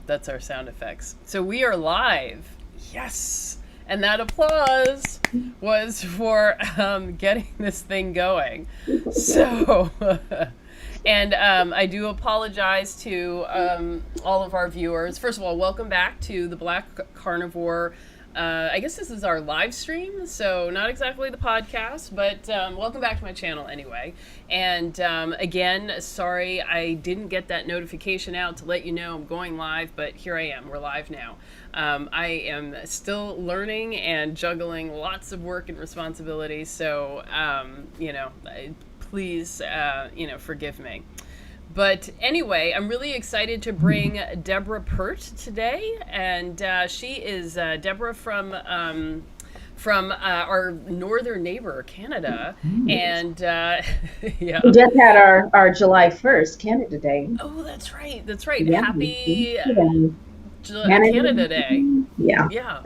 That's our sound effects. So we are live. Yes. And that applause was for getting this thing going. So, and I do apologize to all of our viewers. First of all, welcome back to the Black Carnivore. I guess this is our live stream, so not exactly the podcast, but welcome back to my channel anyway. And again, sorry I didn't get that notification out to let you know I'm going live, but here I am. We're live now. I am still learning and juggling lots of work and responsibilities, so please, forgive me. But anyway, I'm really excited to bring Deborah Pert today, and she is Deborah from our northern neighbor, Canada, and yeah. We just had our July 1st Canada Day. Oh, that's right. That's right. Yeah. Happy Canada Day. Yeah. Yeah.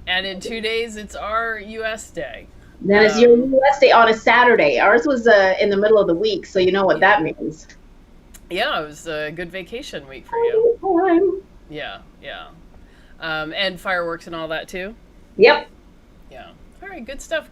And in 2 days, it's our U.S. Day. Then it's your U.S. Day on a Saturday. Ours was in the middle of the week, so you know what that means. Yeah, it was a good vacation week for you. Yeah. And fireworks and all that too? Yep. Yeah. All right, good stuff.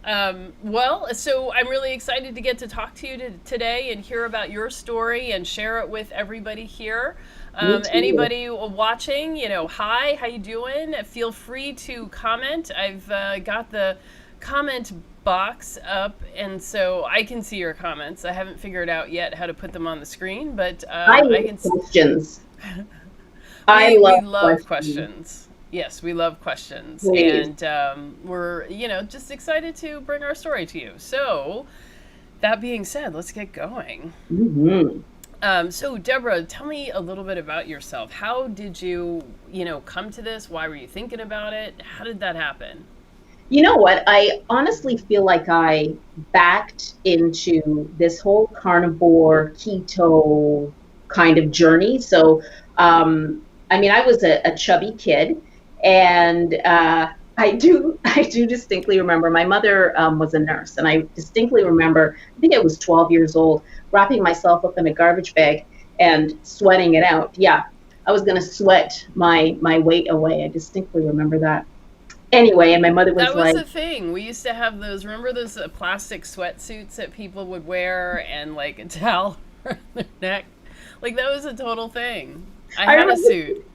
Well, so I'm really excited to get to talk to you today and hear about your story and share it with everybody here. Anybody watching, hi, how you doing? Feel free to comment. I've got the comment box up, and so I can see your comments. I haven't figured out yet how to put them on the screen, but I can see questions. we love questions. Yes, we love questions. Please. And we're, just excited to bring our story to you. So that being said, let's get going. Mm-hmm. So Deborah, tell me a little bit about yourself. How did you, come to this? Why were you thinking about it? How did that happen? You know what? I honestly feel like I backed into this whole carnivore, keto kind of journey. So, I was a chubby kid, and I do distinctly remember my mother was a nurse, and I distinctly remember, I think I was 12 years old, wrapping myself up in a garbage bag and sweating it out. Yeah, I was going to sweat my weight away. I distinctly remember that. Anyway, and my mother was like... That was the thing. We used to have those, remember those plastic sweatsuits that people would wear and like a towel around their neck? Like that was a total thing. I had a suit.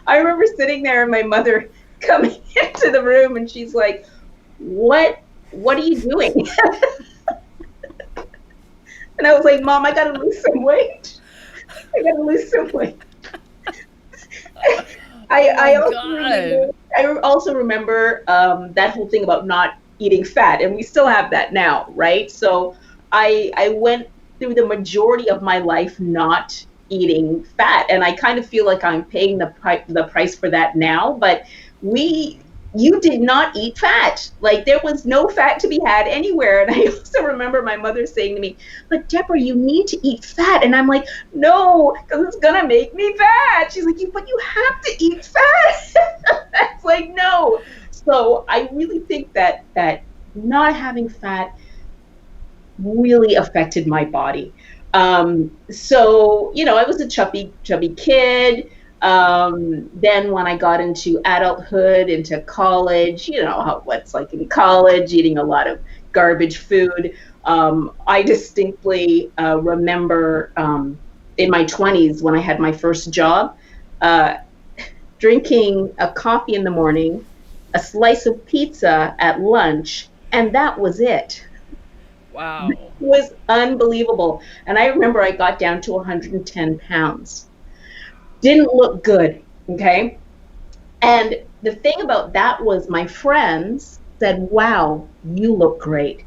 I remember sitting there and my mother coming into the room and she's like, what are you doing? And I was like, Mom, I gotta lose some weight. I also remember that whole thing about not eating fat, and we still have that now, right? So I went through the majority of my life not eating fat, and I kind of feel like I'm paying the price for that now, but you did not eat fat. Like there was no fat to be had anywhere. And I also remember my mother saying to me, but Deborah, you need to eat fat. And I'm like, no, because it's gonna make me fat. She's like, but you have to eat fat. It's like, no. So I really think that not having fat really affected my body. So, I was a chubby kid. Then when I got into adulthood, into college, what's like in college, eating a lot of garbage food. I distinctly remember in my 20s when I had my first job, drinking a coffee in the morning, a slice of pizza at lunch, and that was it. Wow. It was unbelievable. And I remember I got down to 110 pounds. Didn't look good, okay? And the thing about that was my friends said, wow, you look great.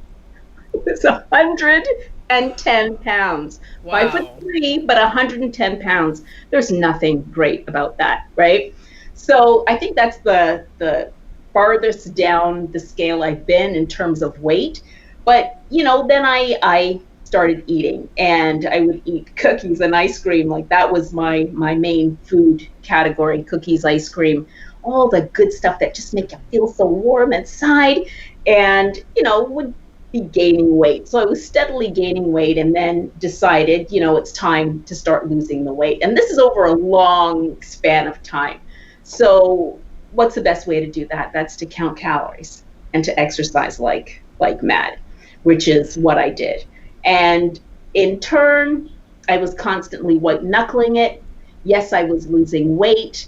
It's 110 pounds. Wow. 5'3", but 110 pounds. There's nothing great about that, right? So I think that's the farthest down the scale I've been in terms of weight. But, then I started eating, and I would eat cookies and ice cream. Like that was my main food category: cookies, ice cream, all the good stuff that just make you feel so warm inside. And would be gaining weight. So I was steadily gaining weight and then decided, it's time to start losing the weight. And this is over a long span of time. So what's the best way to do that? That's to count calories and to exercise like mad, which is what I did. And in turn, I was constantly white knuckling it. Yes, I was losing weight,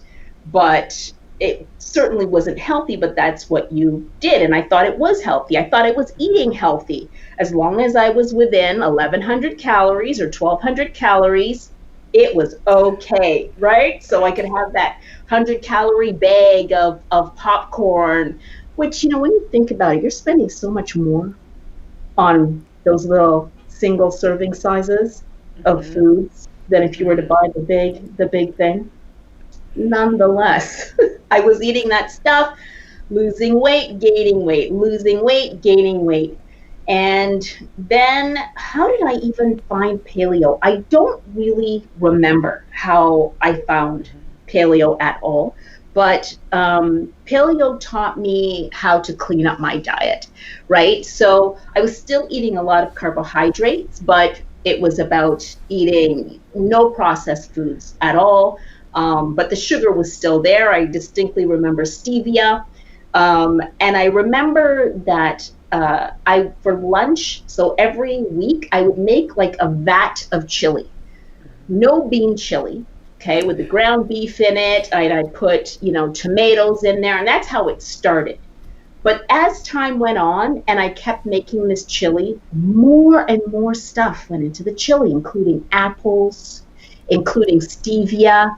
but it certainly wasn't healthy, but that's what you did. And I thought it was healthy. I thought I was eating healthy. As long as I was within 1,100 calories or 1,200 calories, it was okay, right? So I could have that 100-calorie bag of popcorn, which, when you think about it, you're spending so much more on those little single serving sizes of foods than if you were to buy the big thing. Nonetheless, I was eating that stuff, losing weight, gaining weight, losing weight, gaining weight. And then how did I even find paleo? I don't really remember how I found paleo at all, but paleo taught me how to clean up my diet, right? So I was still eating a lot of carbohydrates, but it was about eating no processed foods at all. But the sugar was still there. I distinctly remember stevia. And I remember that for lunch, so every week, I would make like a vat of chili. No bean chili, okay, with the ground beef in it. I'd put, tomatoes in there, and that's how it started. But as time went on and I kept making this chili, more and more stuff went into the chili, including apples, including stevia.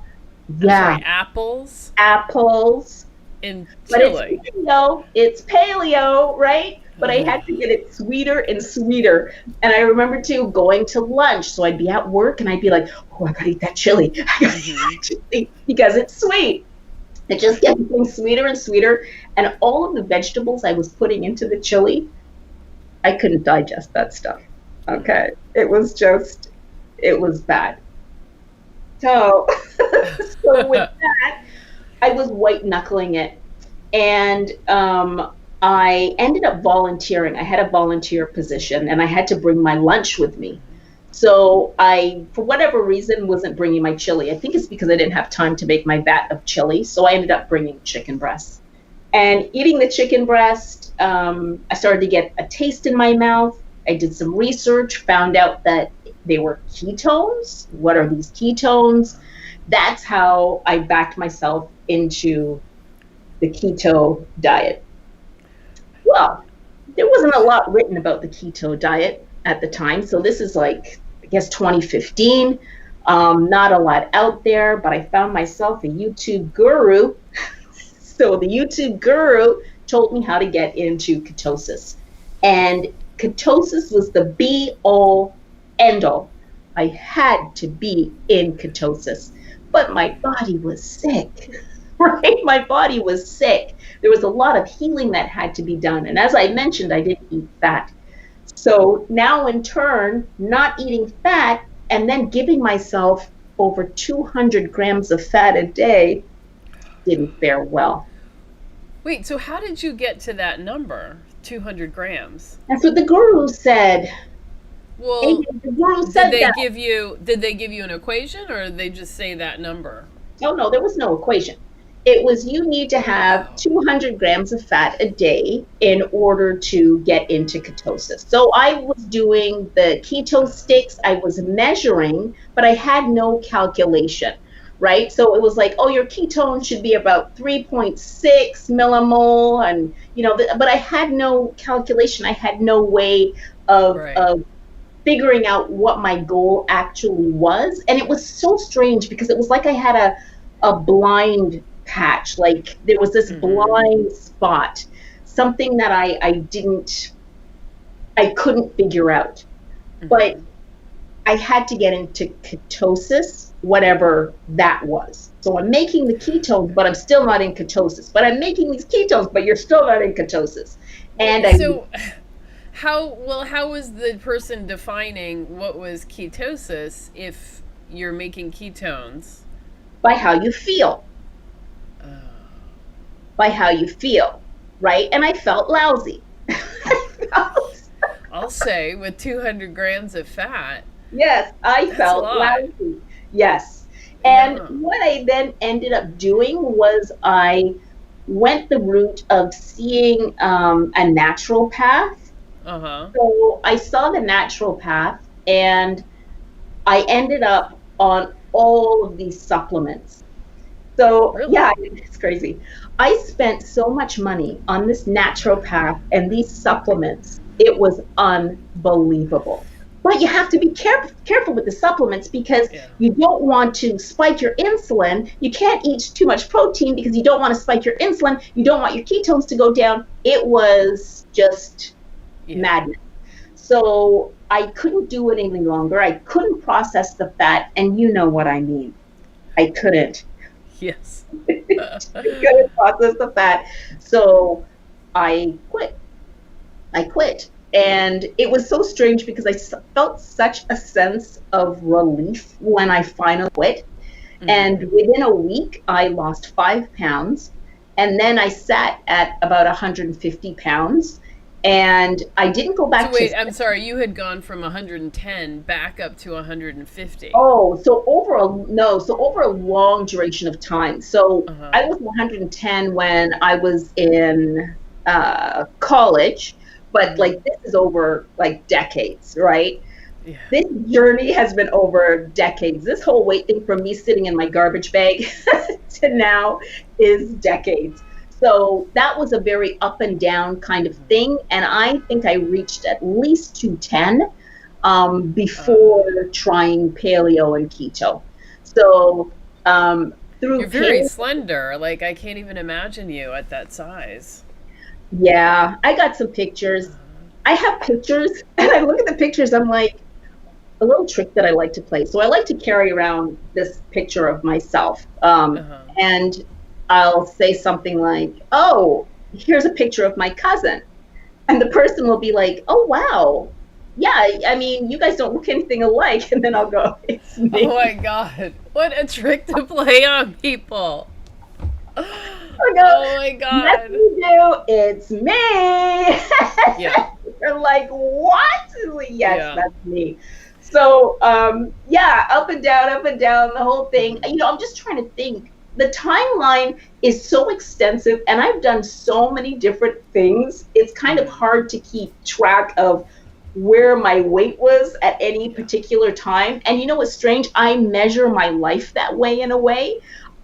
Yeah. Sorry, apples? Apples. In chili. But it's paleo, right? But I Uh-huh. had to get it sweeter and sweeter. And I remember too going to lunch. So I'd be at work and I'd be like, oh, I gotta eat that chili. I gotta eat that chili because it's sweet. It just kept getting sweeter and sweeter. And all of the vegetables I was putting into the chili, I couldn't digest that stuff. Okay. It was bad. So, so with that, I was white knuckling it. And I ended up volunteering. I had a volunteer position and I had to bring my lunch with me. So I, for whatever reason, wasn't bringing my chili. I think it's because I didn't have time to make my vat of chili. So I ended up bringing chicken breast. And eating the chicken breast, I started to get a taste in my mouth. I did some research, found out that they were ketones. What are these ketones? That's how I backed myself into the keto diet. Well, there wasn't a lot written about the keto diet at the time. So this is like, I guess, 2015. Not a lot out there, but I found myself a YouTube guru. So the YouTube guru told me how to get into ketosis. And ketosis was the be-all, end-all. I had to be in ketosis. But my body was sick, right? My body was sick. There was a lot of healing that had to be done. And as I mentioned, I didn't eat fat. So now in turn, not eating fat and then giving myself over 200 grams of fat a day didn't fare well. Wait, so how did you get to that number, 200 grams? That's what the guru said. Well, Amy, the guru said that. Did they give you an equation, or did they just say that number? Oh, no, there was no equation. It was you need to have 200 grams of fat a day in order to get into ketosis. So I was doing the keto sticks, I was measuring, but I had no calculation, right? So it was like, oh, your ketone should be about 3.6 millimole, and but I had no calculation. I had no way of figuring out what my goal actually was. And it was so strange because it was like I had a blind patch, like there was this blind spot, something that I couldn't figure out. But I had to get into ketosis, whatever that was. So I'm making the ketones, but I'm still not in ketosis. But I'm making these ketones, but you're still not in ketosis. And how was the person defining what was ketosis if you're making ketones? By how you feel. By how you feel, right? And I felt lousy. say, with 200 grams of fat. Yes, I That's a felt lot. lousy. Yes. And Yeah. what I then ended up doing was I went the route of seeing a naturopath. Uh-huh. So I saw the naturopath and I ended up on all of these supplements. So yeah, Really? it's crazy. I spent so much money on this naturopath and these supplements. It was unbelievable. But you have to be careful with the supplements because Yeah. you don't want to spike your insulin. You can't eat too much protein because you don't want to spike your insulin. You don't want your ketones to go down. It was just Yeah. madness. So I couldn't do it any longer. I couldn't process the fat, and you know what I mean. I couldn't. Yes. Couldn't process the fat. So I quit. I quit. And it was so strange because felt such a sense of relief when I finally quit. And Mhm. within a week, I lost 5 pounds. And then I sat at about 150 pounds. And I didn't go So back to. wait, I'm sorry, you had gone from 110 back up to 150. Oh, so over a long duration of time. So Uh-huh. I was 110 when I was in college, but Mhm. like this is over like decades, right? Yeah. This journey has been over decades. This whole weight thing from me sitting in my garbage bag to now is decades. So that was a very up and down kind of Mhm. thing. And I think I reached at least 210 Uh, before trying paleo and keto. So through you're very paleo, slender. Like I can't even imagine you at that size. yeah, I got some pictures. I have pictures, and I look at the pictures. I'm like, a little trick that I like to play. So I like to carry around this picture of myself, Uh-huh. and I'll say something like, "Oh, here's a picture of my cousin," and the person will be like, "Oh, wow. Yeah, I mean, you guys don't look anything alike." And then I'll go, "It's Oh me." my god. What a trick to play on people. I go, Oh my "Yes, god. you do. It's me." Yeah. They're like, "What?" Like, yes, Yeah. that's me. So, yeah, up and down, the whole thing. Mhm. I'm just trying to think. The timeline is so extensive, and I've done so many different things. It's kind of Mhm. hard to keep track of where my weight was at any Yeah. particular time. And you know what's strange? I measure my life that way in a way.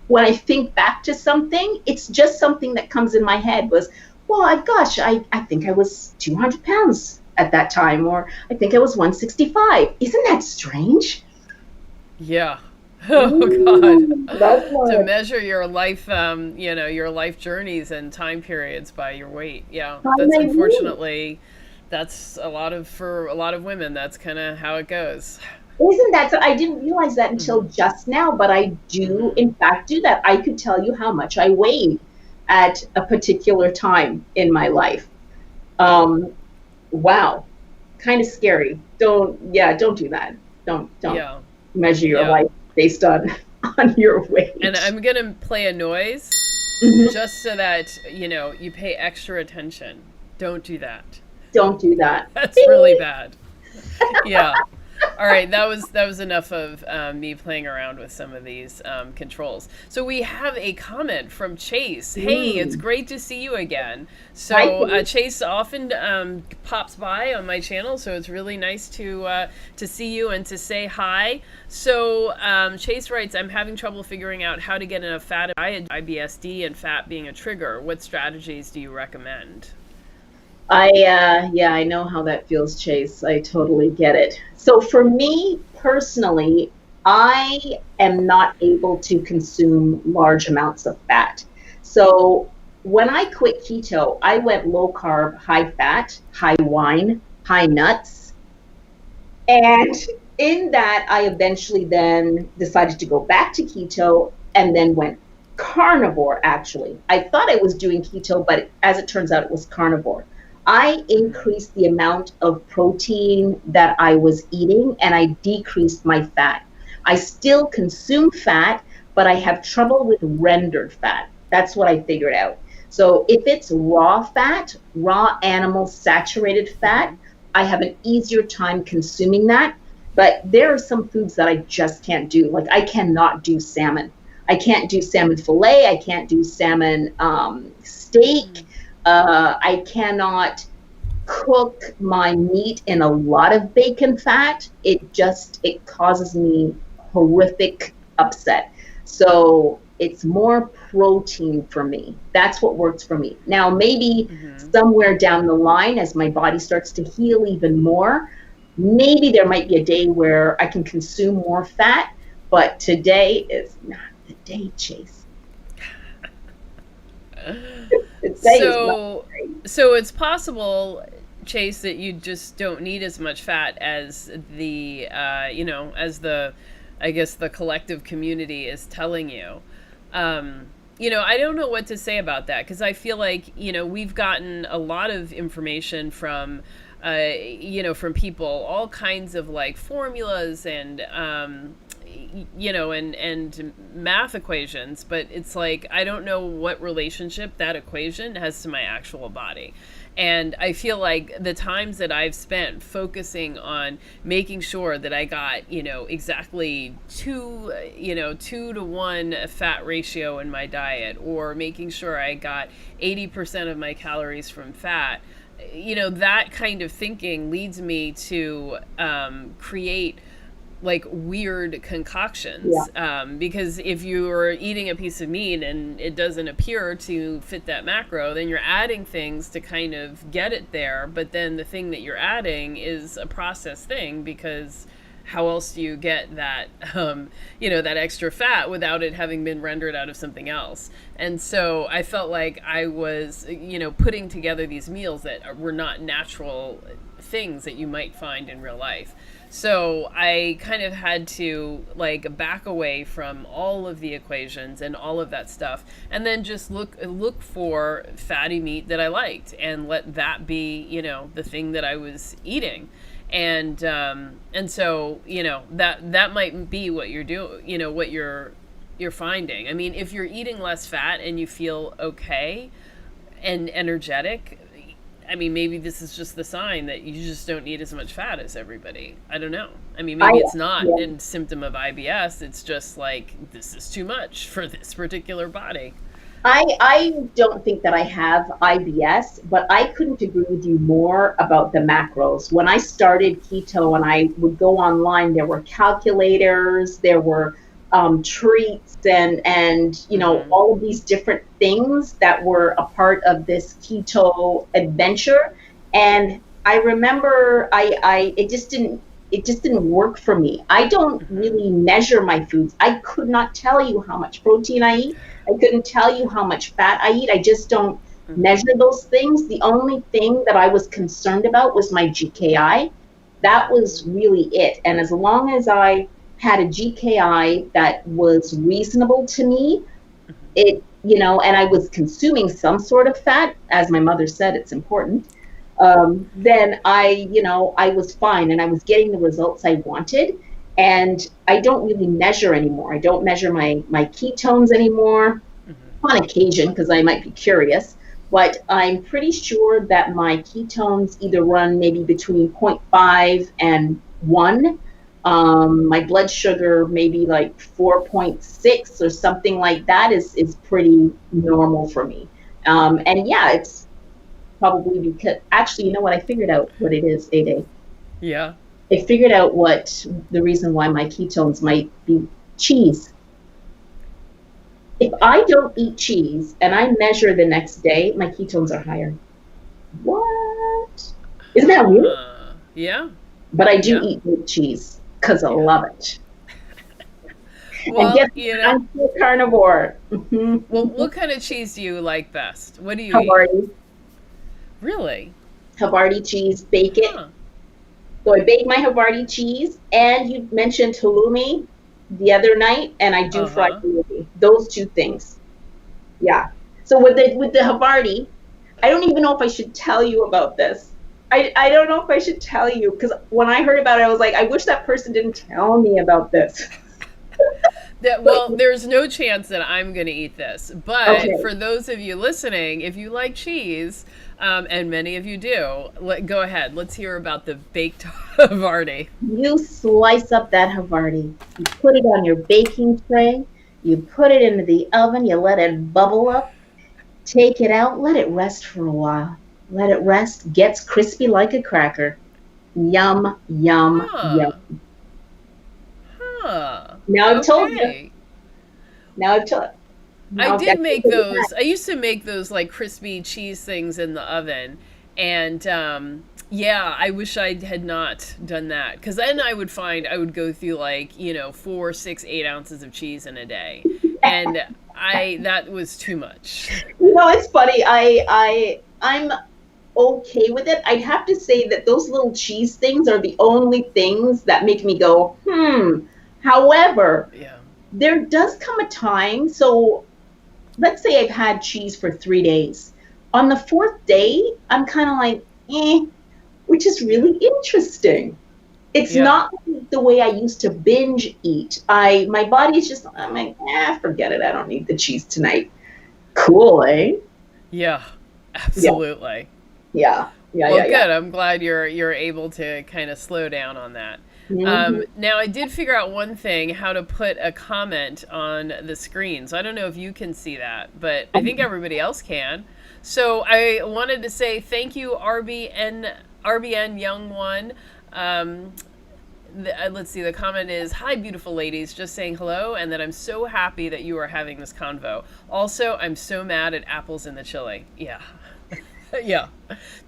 When I think back to something, it's just something that comes in my head was, well, gosh, I think I was 200 pounds at that time, or I think I was 165. Isn't that strange? Yeah. Oh God. That's To what measure your life, your life journeys and time periods by your weight. Yeah. time That's I knew. unfortunately, that's for a lot of women. That's kind of how it goes. Isn't that so? I didn't realize that until Hmm. just now, but I do, Hmm. in fact, do that. I could tell you how much I weighed at a particular time in my life. Um, wow, kind of scary. Don't do that. Don't Yeah. measure your Yeah. life based on on your And weight. I'm gonna play a noise Mhm. just so that you pay extra attention. Don't do that. Don't do that. That's really bad. Yeah. All right, that was enough of me playing around with some of these controls. So we have a comment from Chase. Hey, it's Mm. great to see you again. Hi, So Kate. Chase often pops by on my channel, so it's really nice to see you and to say hi. So Chase writes, I'm having trouble figuring out how to get enough fat in diet, IBSD, and fat being a trigger. What strategies do you recommend? Yeah, I know how that feels, Chase. I totally get it. So for me personally, I am not able to consume large amounts of fat. So when I quit keto, I went low carb, high fat, high wine, high nuts. And in that, I eventually then decided to go back to keto and then went carnivore, actually. I thought I was doing keto, but as it turns out, it was carnivore. I Hmm. increased the amount of protein that I was eating and I decreased my fat. I still consume fat, but I have trouble with rendered fat. That's what I figured out. So if it's raw fat, raw animal saturated fat, Hmm. I have an easier time consuming that. But there are some foods that I just can't do. Like I cannot do salmon. I can't do salmon fillet. I can't do salmon steak. I cannot cook my meat in a lot of bacon fat. It causes me horrific upset. So it's more protein for me. That's what works for me. Now, maybe somewhere down the line, as my body starts to heal even more, maybe there might be a day where I can consume more fat, but today is not the day, Chase. So it's possible, Chase, that you just don't need as much fat as the, I guess the collective community is telling you. I don't know what to say about that, because I feel like, we've gotten a lot of information from, from people, all kinds of like formulas and, and math equations, but it's like, I don't know what relationship that equation has to my actual body. And I feel like the times that I've spent focusing on making sure that I got, exactly 2 to 1 fat ratio in my diet, or making sure I got 80% of my calories from fat, that kind of thinking leads me to create like weird concoctions. Because if you're eating a piece of meat and it doesn't appear to fit that macro, then you're adding things to kind of get it there. But then the thing that you're adding is a processed thing, because how else do you get that, that extra fat without it having been rendered out of something else? And so I felt like I was, putting together these meals that were not natural things that you might find in real life. So I kind of had to like back away from all of the equations and all of that stuff, and then just look for fatty meat that I liked, and let that be, the thing that I was eating. And so, that might be what you're doing, what you're finding. I mean, if you're eating less fat and you feel okay and energetic, I mean, maybe this is just the sign that you just don't need as much fat as everybody. I don't know. I mean, maybe it's not a symptom of IBS. It's just like, this is too much for this particular body. I don't think that I have IBS, but I couldn't agree with you more about the macros. When I started keto and I would go online, there were calculators, there were treats and all of these different things that were a part of this keto adventure. And I remember it just didn't work for me. I don't really measure my foods. I could not tell you how much protein I eat. I couldn't tell you how much fat I eat. I just don't measure those things. The only thing that I was concerned about was my GKI. That was really it. And as long as I had a GKI that was reasonable to me, and I was consuming some sort of fat, as my mother said, it's important, then I was fine, and I was getting the results I wanted. And I don't really measure anymore. I don't measure my ketones anymore, on occasion, because I might be curious, but I'm pretty sure that my ketones either run maybe between 0.5 and 1. My blood sugar maybe like 4.6 or something like that is pretty normal for me. And yeah, it's probably because, actually, you know what? I figured out what it is, Day. Yeah. I figured out what the reason why my ketones might be: cheese. If I don't eat cheese and I measure the next day, my ketones are higher. What? Isn't that weird? Yeah. But I do eat good cheese because I love it. Well, and I'm still carnivore. Well, what kind of cheese do you like best? What do you Havarti. eat? Really? Havarti cheese, bake it. Huh. So I bake my Havarti cheese, and you mentioned halloumi the other night, and I do fry halloumi. Those two things. Yeah. So with the Havarti, I don't even know if I should tell you about this. I don't know if I should tell you, because when I heard about it, I was like, I wish that person didn't tell me about this. Well, there's no chance that I'm going to eat this. But Okay. for those of you listening, if you like cheese, and many of you do, go ahead. Let's hear about the baked Havarti. You slice up that Havarti. You put it on your baking tray. You put it into the oven. You let it bubble up. Take it out. Let it rest for a while. Let it rest. Gets crispy like a cracker. Yum, yum, Huh. yum. Huh. Now I've told you. Okay. Now I've told. Now I I've got did make to those. I used to make those like crispy cheese things in the oven. And yeah, I wish I had not done that. Because then I would find I would go through like, 4, 6, 8 ounces of cheese in a day. And that was too much. It's funny. I'm okay with it. I'd have to say that those little cheese things are the only things that make me go, However, Yeah. there does come a time. So let's say I've had cheese for 3 days. On the fourth day, I'm kind of like, which is really interesting. It's Yeah. not the way I used to binge eat. My body's just, I'm like, forget it. I don't need the cheese tonight. Cool, eh? Yeah. Absolutely. Yeah. Well, good. I'm glad you're able to kind of slow down on that. Mm-hmm. Now, I did figure out one thing, how to put a comment on the screen. So I don't know if you can see that, but I think everybody else can. So I wanted to say thank you, RBN Young One. Let's see, the comment is, "Hi, beautiful ladies, just saying hello, and that I'm so happy that you are having this convo. Also, I'm so mad at apples in the chili." Yeah. Yeah.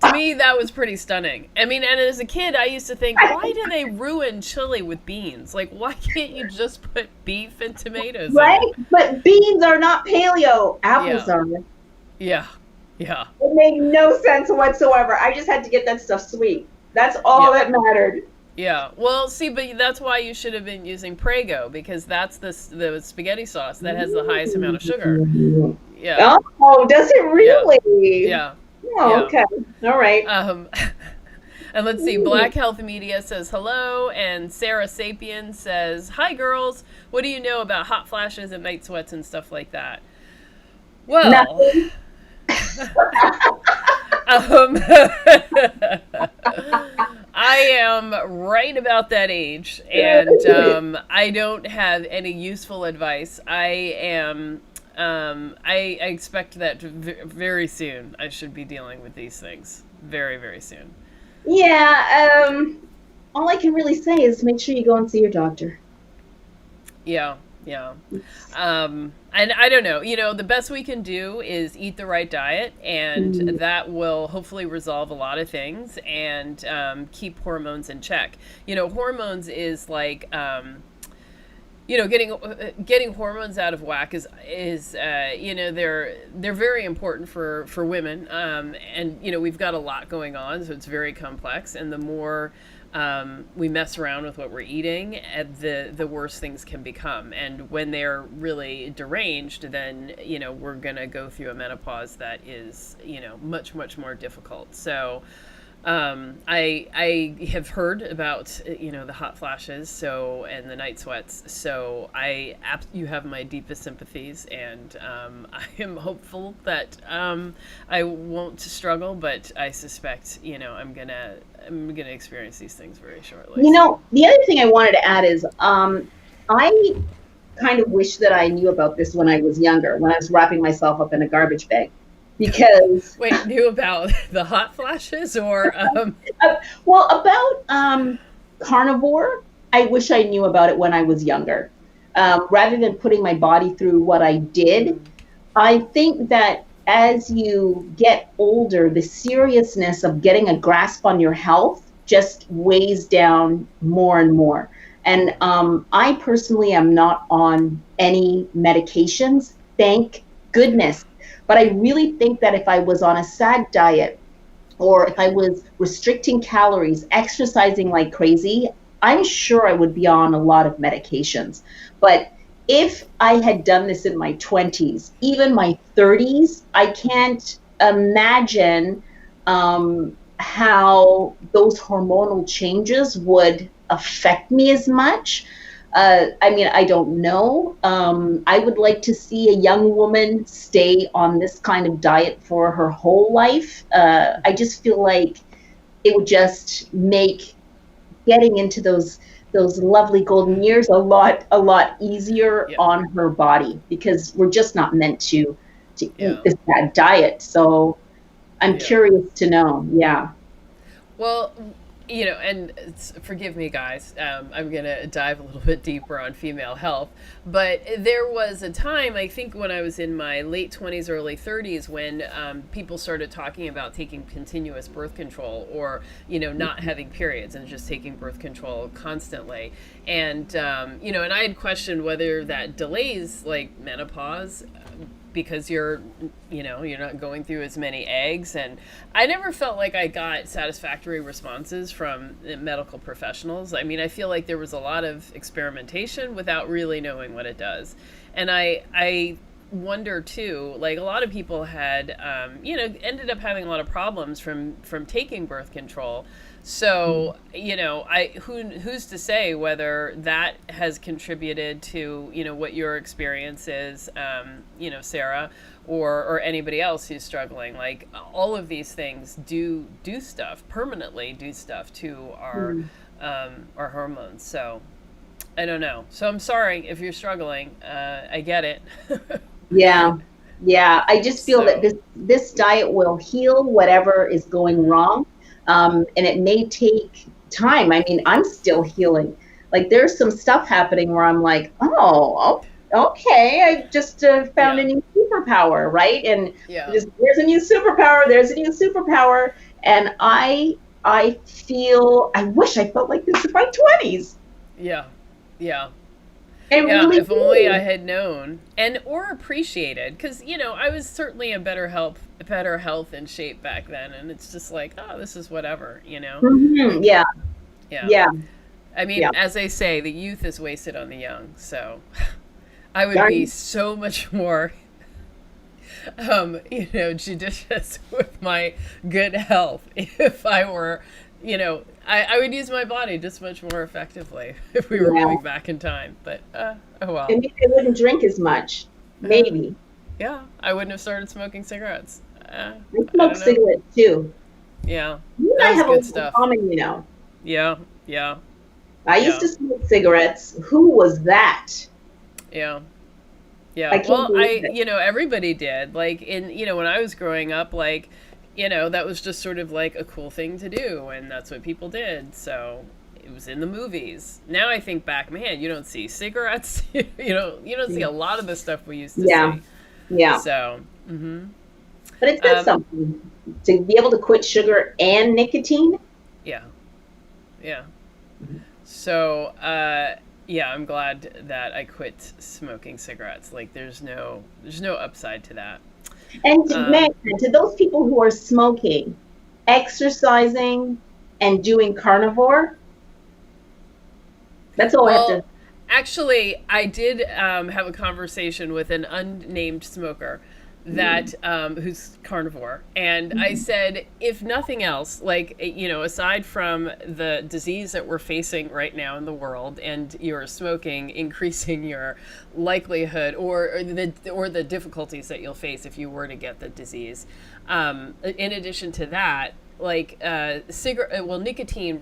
To me, that was pretty stunning. I mean, and as a kid, I used to think, why do they ruin chili with beans? Like, why can't you just put beef and tomatoes Right? in it? But beans are not paleo. Apples are. Yeah. Yeah. It made no sense whatsoever. I just had to get that stuff sweet. That's all that mattered. Yeah. Well, see, but that's why you should have been using Prego, because that's the spaghetti sauce that has the highest amount of sugar. Yeah. Oh, does it really? Yeah. Oh, Yeah. okay. All right. And let's see, Black Health Media says hello, and Sarah Sapien says, "Hi, girls. What do you know about hot flashes and night sweats and stuff like that?" Well, I am right about that age, and I don't have any useful advice. I expect that very soon I should be dealing with these things. Very, very soon. Yeah. All I can really say is make sure you go and see your doctor. Yeah. Yeah. And I don't know, the best we can do is eat the right diet, and that will hopefully resolve a lot of things and keep hormones in check. Hormones is like, getting hormones out of whack is they're very important for women, and we've got a lot going on, so it's very complex, and the more we mess around with what we're eating, the worse things can become. And when they're really deranged, then we're gonna go through a menopause that is much, much more difficult. So I have heard about the hot flashes, and the night sweats. So you have my deepest sympathies, and I am hopeful that I won't struggle, but I suspect I'm gonna experience these things very shortly. The other thing I wanted to add is I kind of wish that I knew about this when I was younger, when I was wrapping myself up in a garbage bag. Because wait, knew about the hot flashes or about Carnivore? I wish I knew about it when I was younger. Rather than putting my body through what I did, I think that as you get older, the seriousness of getting a grasp on your health just weighs down more and more. And I personally am not on any medications, thank goodness. But I really think that if I was on a SAD diet, or if I was restricting calories, exercising like crazy, I'm sure I would be on a lot of medications. But if I had done this in my 20s, even my 30s, I can't imagine how those hormonal changes would affect me as much. I mean, I don't know. I would like to see a young woman stay on this kind of diet for her whole life. I just feel like it would just make getting into those lovely golden years a lot easier Yeah. on her body, because we're just not meant to Yeah. eat this bad diet. So I'm Yeah. curious to know. Yeah. Well, and forgive me, guys. I'm going to dive a little bit deeper on female health. But there was a time, I think, when I was in my late 20s, early 30s, when people started talking about taking continuous birth control, or, not having periods and just taking birth control constantly. And, and I had questioned whether that delays like menopause, because you're not going through as many eggs. And I never felt like I got satisfactory responses from medical professionals. I mean, I feel like there was a lot of experimentation without really knowing what it does. And I wonder too, like, a lot of people had ended up having a lot of problems from taking birth control. So, who's to say whether that has contributed to, what your experience is, Sarah, or anybody else who's struggling. Like, all of these things do stuff, permanently do stuff to our hormones. So I don't know. So I'm sorry if you're struggling. I get it. Yeah. Yeah. I just feel that this diet will heal whatever is going wrong. And it may take time. I mean, I'm still healing. Like, there's some stuff happening where I'm like, oh, okay, I just found a new superpower, right? And there's a new superpower. And I wish I felt like this in my 20s. Yeah. Really if only I had known or appreciated, because I was certainly in better health and shape back then, and it's just like, oh, this is whatever, Mm-hmm. Yeah. I mean, as they say, the youth is wasted on the young. So I would be so much more judicious with my good health if I were, I would use my body just much more effectively if we were moving back in time. But, oh well. And maybe I wouldn't drink as much. Maybe. Yeah, I wouldn't have started smoking cigarettes. I smoke cigarettes too. Yeah. You and I have good stuff. Common, Yeah. I used to smoke cigarettes. Who was that? Yeah. Well, everybody did. Like, when I was growing up, like, that was just sort of like a cool thing to do, and that's what people did. So it was in the movies. Now I think back, man, you don't see cigarettes. you don't see a lot of the stuff we used to see. Yeah. So. But it's good something to be able to quit sugar and nicotine. Yeah. So, I'm glad that I quit smoking cigarettes. Like, there's no upside to that. And to those people who are smoking, exercising, and doing carnivore, that's all I have to. Actually, I did have a conversation with an unnamed smoker that who's carnivore, and I said, if nothing else, like, aside from the disease that we're facing right now in the world, and your smoking increasing your likelihood or the difficulties that you'll face if you were to get the disease, in addition to that, like, nicotine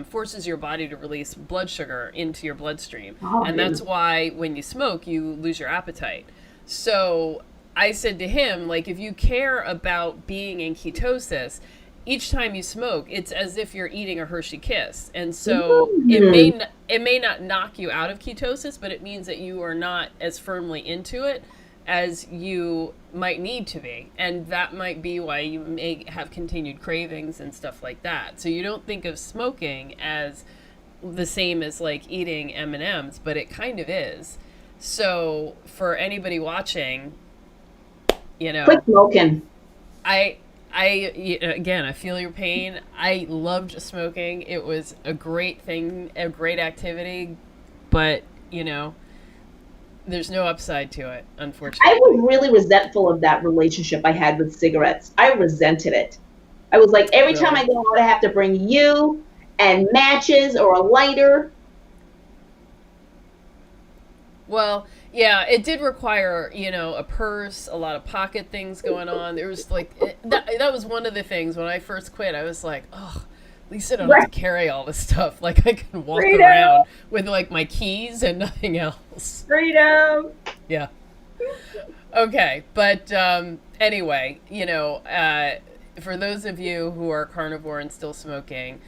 forces your body to release blood sugar into your bloodstream, and that's why when you smoke you lose your appetite. So I said to him, like, if you care about being in ketosis, each time you smoke, it's as if you're eating a Hershey Kiss. And so it may not knock you out of ketosis, but it means that you are not as firmly into it as you might need to be. And that might be why you may have continued cravings and stuff like that. So you don't think of smoking as the same as like eating M&Ms, but it kind of is. So for anybody watching, quit smoking. Again, I feel your pain. I loved smoking. It was a great thing, a great activity, but there's no upside to it, unfortunately. I was really resentful of that relationship I had with cigarettes. I resented it. I was like, every time I go out, I have to bring you and matches or a lighter. Well, yeah, it did require, a purse, a lot of pocket things going on. There was like, that was one of the things when I first quit. I was like, oh, at least I don't have to carry all this stuff. Like, I can walk around with like my keys and nothing else. Freedom. Yeah. Okay. But anyway, for those of you who are carnivore and still smoking,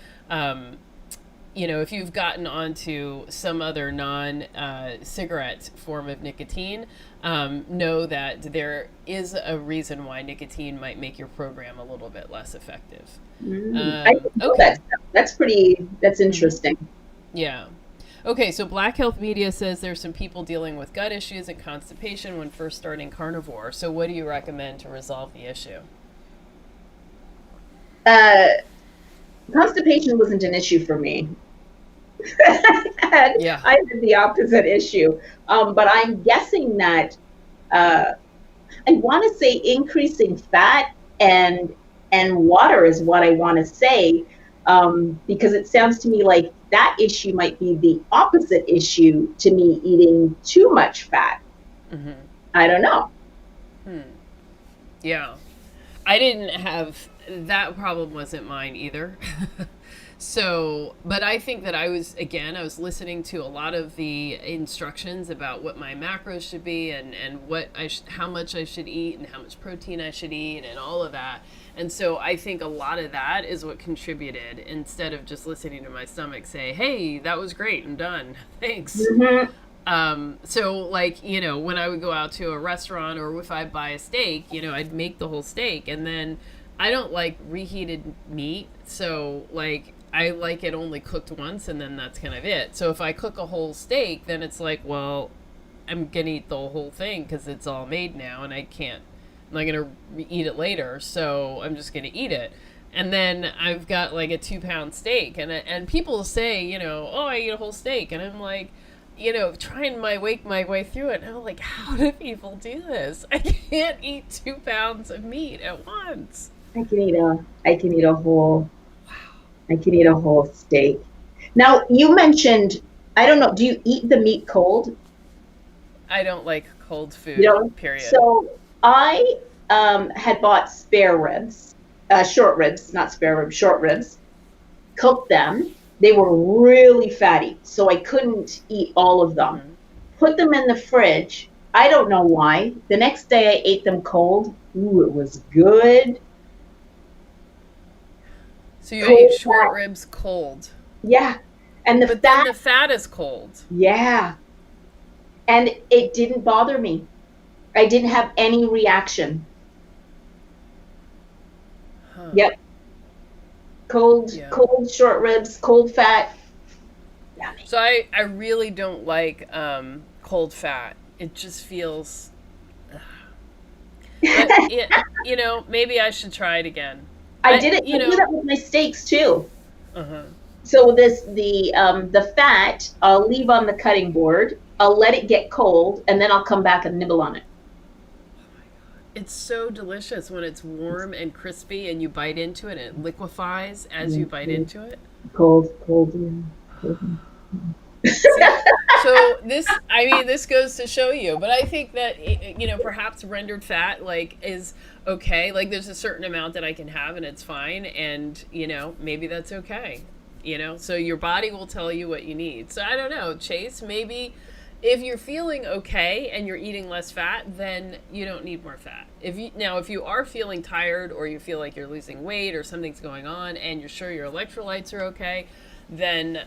if you've gotten onto some other non-cigarette form of nicotine, know that there is a reason why nicotine might make your program a little bit less effective. Okay. That's interesting. Yeah. Okay, so Black Health Media says there's some people dealing with gut issues and constipation when first starting carnivore. So what do you recommend to resolve the issue? Constipation wasn't an issue for me. I had the opposite issue. But I'm guessing that I want to say increasing fat and water is what I want to say, because it sounds to me like that issue might be the opposite issue to me eating too much fat. Mm-hmm. I don't know. Yeah. I didn't have, that problem wasn't mine either. So, but I think that I was listening to a lot of the instructions about what my macros should be and what how much I should eat and how much protein I should eat and all of that. And so I think a lot of that is what contributed, instead of just listening to my stomach say, hey, that was great, I'm done. Thanks. Mm-hmm. So like, when I would go out to a restaurant or if I buy a steak, I'd make the whole steak, and then I don't like reheated meat. So like, I like it only cooked once, and then that's kind of it. So if I cook a whole steak, then it's like, well, I'm going to eat the whole thing because it's all made now, and I'm not going to eat it later. So I'm just going to eat it. And then I've got like a 2-pound steak, and people say, oh, I eat a whole steak. And I'm like, trying my way through it. And I'm like, how do people do this? I can't eat 2 pounds of meat at once. I can eat a whole steak. Now, you mentioned, I don't know, do you eat the meat cold? I don't like cold food, period. So I had bought spare ribs, short ribs, not spare ribs, short ribs, cooked them. They were really fatty, so I couldn't eat all of them. Mm-hmm. Put them in the fridge. I don't know why. The next day I ate them cold. Ooh, it was good. So you ate short ribs cold. Yeah. And then the fat is cold. Yeah. And it didn't bother me. I didn't have any reaction. Huh. Yep. Cold short ribs, cold fat. Yummy. So I really don't like cold fat. It just feels but maybe I should try it again. I do that with my steaks too. Uh-huh. So the fat I'll leave on the cutting board. I'll let it get cold, and then I'll come back and nibble on it. It's so delicious when it's warm and crispy, and you bite into it, and it liquefies as you bite into it. Cold. So this goes to show you, but I think that perhaps rendered fat is okay. Like there's a certain amount that I can have and it's fine, and maybe that's okay. So your body will tell you what you need. So I don't know, Chase, maybe if you're feeling okay and you're eating less fat, then you don't need more fat. If you are feeling tired, or you feel like you're losing weight or something's going on and you're sure your electrolytes are okay, then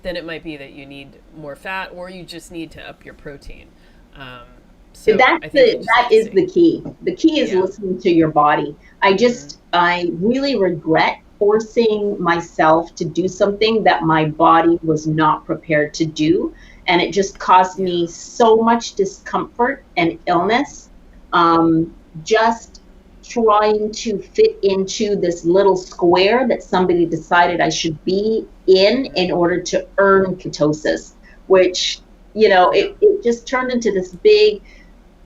it might be that you need more fat, or you just need to up your protein. So that is the key. The key is listening to your body. I really regret forcing myself to do something that my body was not prepared to do. And it just caused me so much discomfort and illness. Just trying to fit into this little square that somebody decided I should be in order to earn ketosis, which, it just turned into this big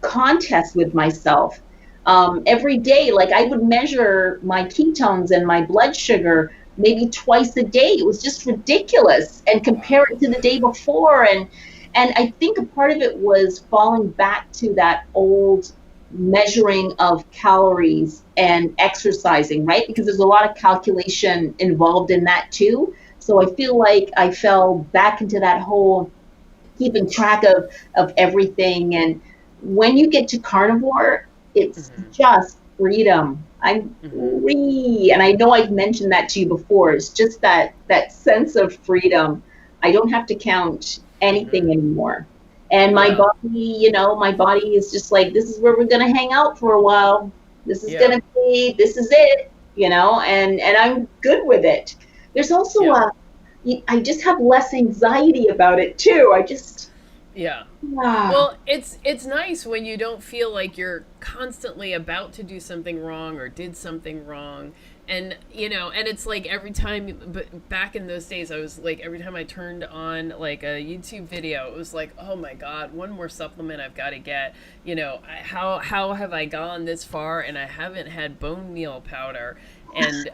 contest with myself. Every day, like I would measure my ketones and my blood sugar maybe twice a day. It was just ridiculous, and compare it to the day before. And And I think a part of it was falling back to that old measuring of calories and exercising, right? Because there's a lot of calculation involved in that too. So I feel like I fell back into that whole keeping track of everything. And when you get to carnivore, it's just freedom. I'm free. And I know I've mentioned that to you before. It's just that sense of freedom. I don't have to count anything anymore. And my body, my body is just like, this is where we're going to hang out for a while. This is going to be, this is it, and I'm good with it. There's also I just have less anxiety about it too. Well, it's nice when you don't feel like you're constantly about to do something wrong or did something wrong. And, and it's like every time, but back in those days, I was like, every time I turned on like a YouTube video, it was like, oh my God, one more supplement I've got to get. How have I gone this far and I haven't had bone meal powder? And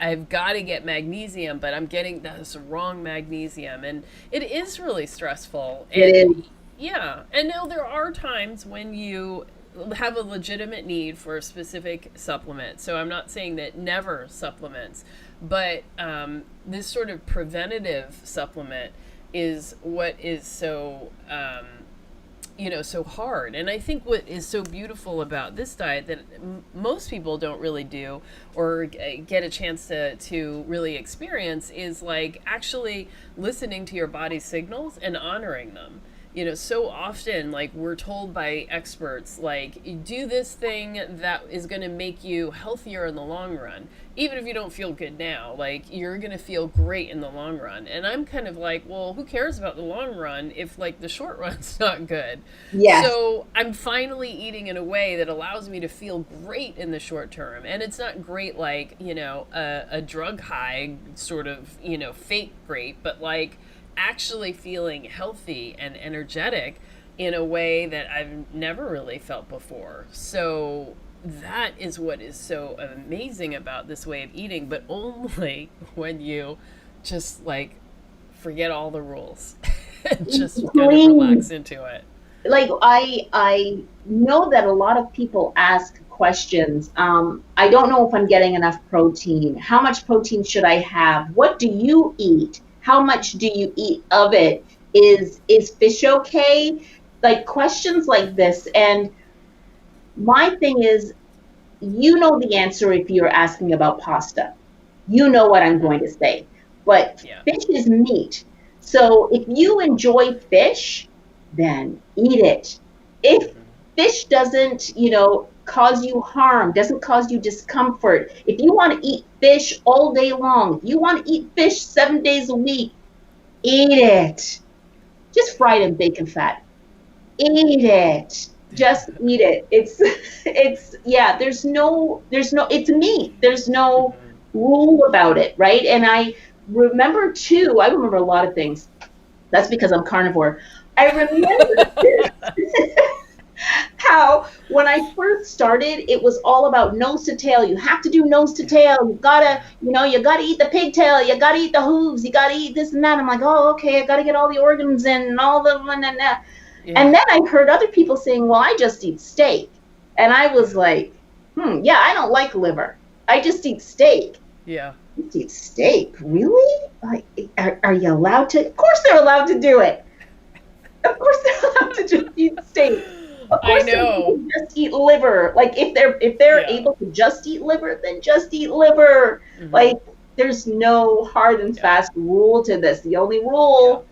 I've got to get magnesium, but I'm getting this wrong magnesium. And it is really stressful. And, it is. Yeah. And now there are times when you have a legitimate need for a specific supplement. So I'm not saying that never supplements, but this sort of preventative supplement is what is so, so hard. And I think what is so beautiful about this diet that most people don't really do or get a chance to really experience is like actually listening to your body's signals and honoring them. So often, like, we're told by experts, like, do this thing that is going to make you healthier in the long run. Even if you don't feel good now, like, you're going to feel great in the long run. And I'm kind of like, well, who cares about the long run if, like, the short run's not good? Yes. So I'm finally eating in a way that allows me to feel great in the short term. And it's not great like, a drug high sort of, fake great, but like, actually feeling healthy and energetic in a way that I've never really felt before. So that is what is so amazing about this way of eating, but only when you just like forget all the rules and just kind of relax into it. Like I know that a lot of people ask questions. I don't know if I'm getting enough protein. How much protein should I have? What do you eat? How much do you eat of it? Is fish okay? Like questions like this. And my thing is, the answer if you're asking about pasta. You know what I'm going to say. But fish is meat. So if you enjoy fish, then eat it. If fish doesn't, cause you harm, doesn't cause you discomfort. If you want to eat fish all day long, if you want to eat fish 7 days a week, eat it. Just fry it in bacon fat. Eat it. Just eat it. It's it's meat. There's no rule about it, right? And I remember a lot of things. That's because I'm carnivore. I remember how when I first started, it was all about nose to tail. You have to do nose to tail. You gotta eat the pigtail. You gotta eat the hooves. You gotta eat this and that. I'm like, oh, okay, I gotta get all the organs in and all the and that. Yeah. And then I heard other people saying, well, I just eat steak. And I was like, I don't like liver. I just eat steak. Yeah. You just eat steak? Really? Like, are you allowed to? Of course they're allowed to do it. Of course they're allowed to just eat steak. Of course I know. They just eat liver. Like if they're able to just eat liver, then just eat liver. Mm-hmm. Like there's no hard and fast rule to this. The only rule,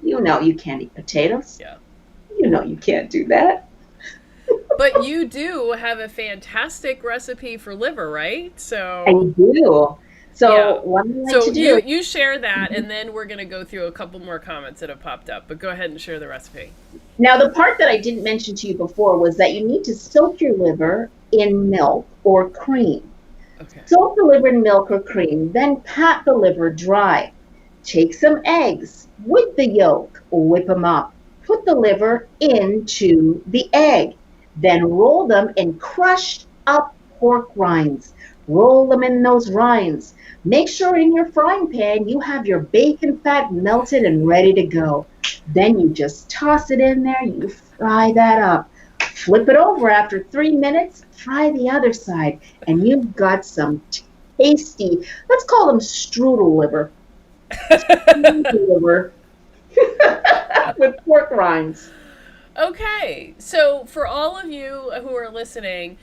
you can't eat potatoes. Yeah. You can't do that. But you do have a fantastic recipe for liver, right? So I do. So what do I like to do? You share that, and then we're going to go through a couple more comments that have popped up. But go ahead and share the recipe. Now, the part that I didn't mention to you before was that you need to soak your liver in milk or cream. Okay. Soak the liver in milk or cream, then pat the liver dry. Take some eggs with the yolk, whip them up. Put the liver into the egg. Then roll them in crushed up pork rinds. roll them in those rinds. Make sure in your frying pan you have your bacon fat melted and ready to go. Then you just toss it in there, you fry that up. Flip it over after 3 minutes, fry the other side, and you've got some tasty, let's call them strudel liver. Strudel liver with pork rinds. Okay, so for all of you who are listening,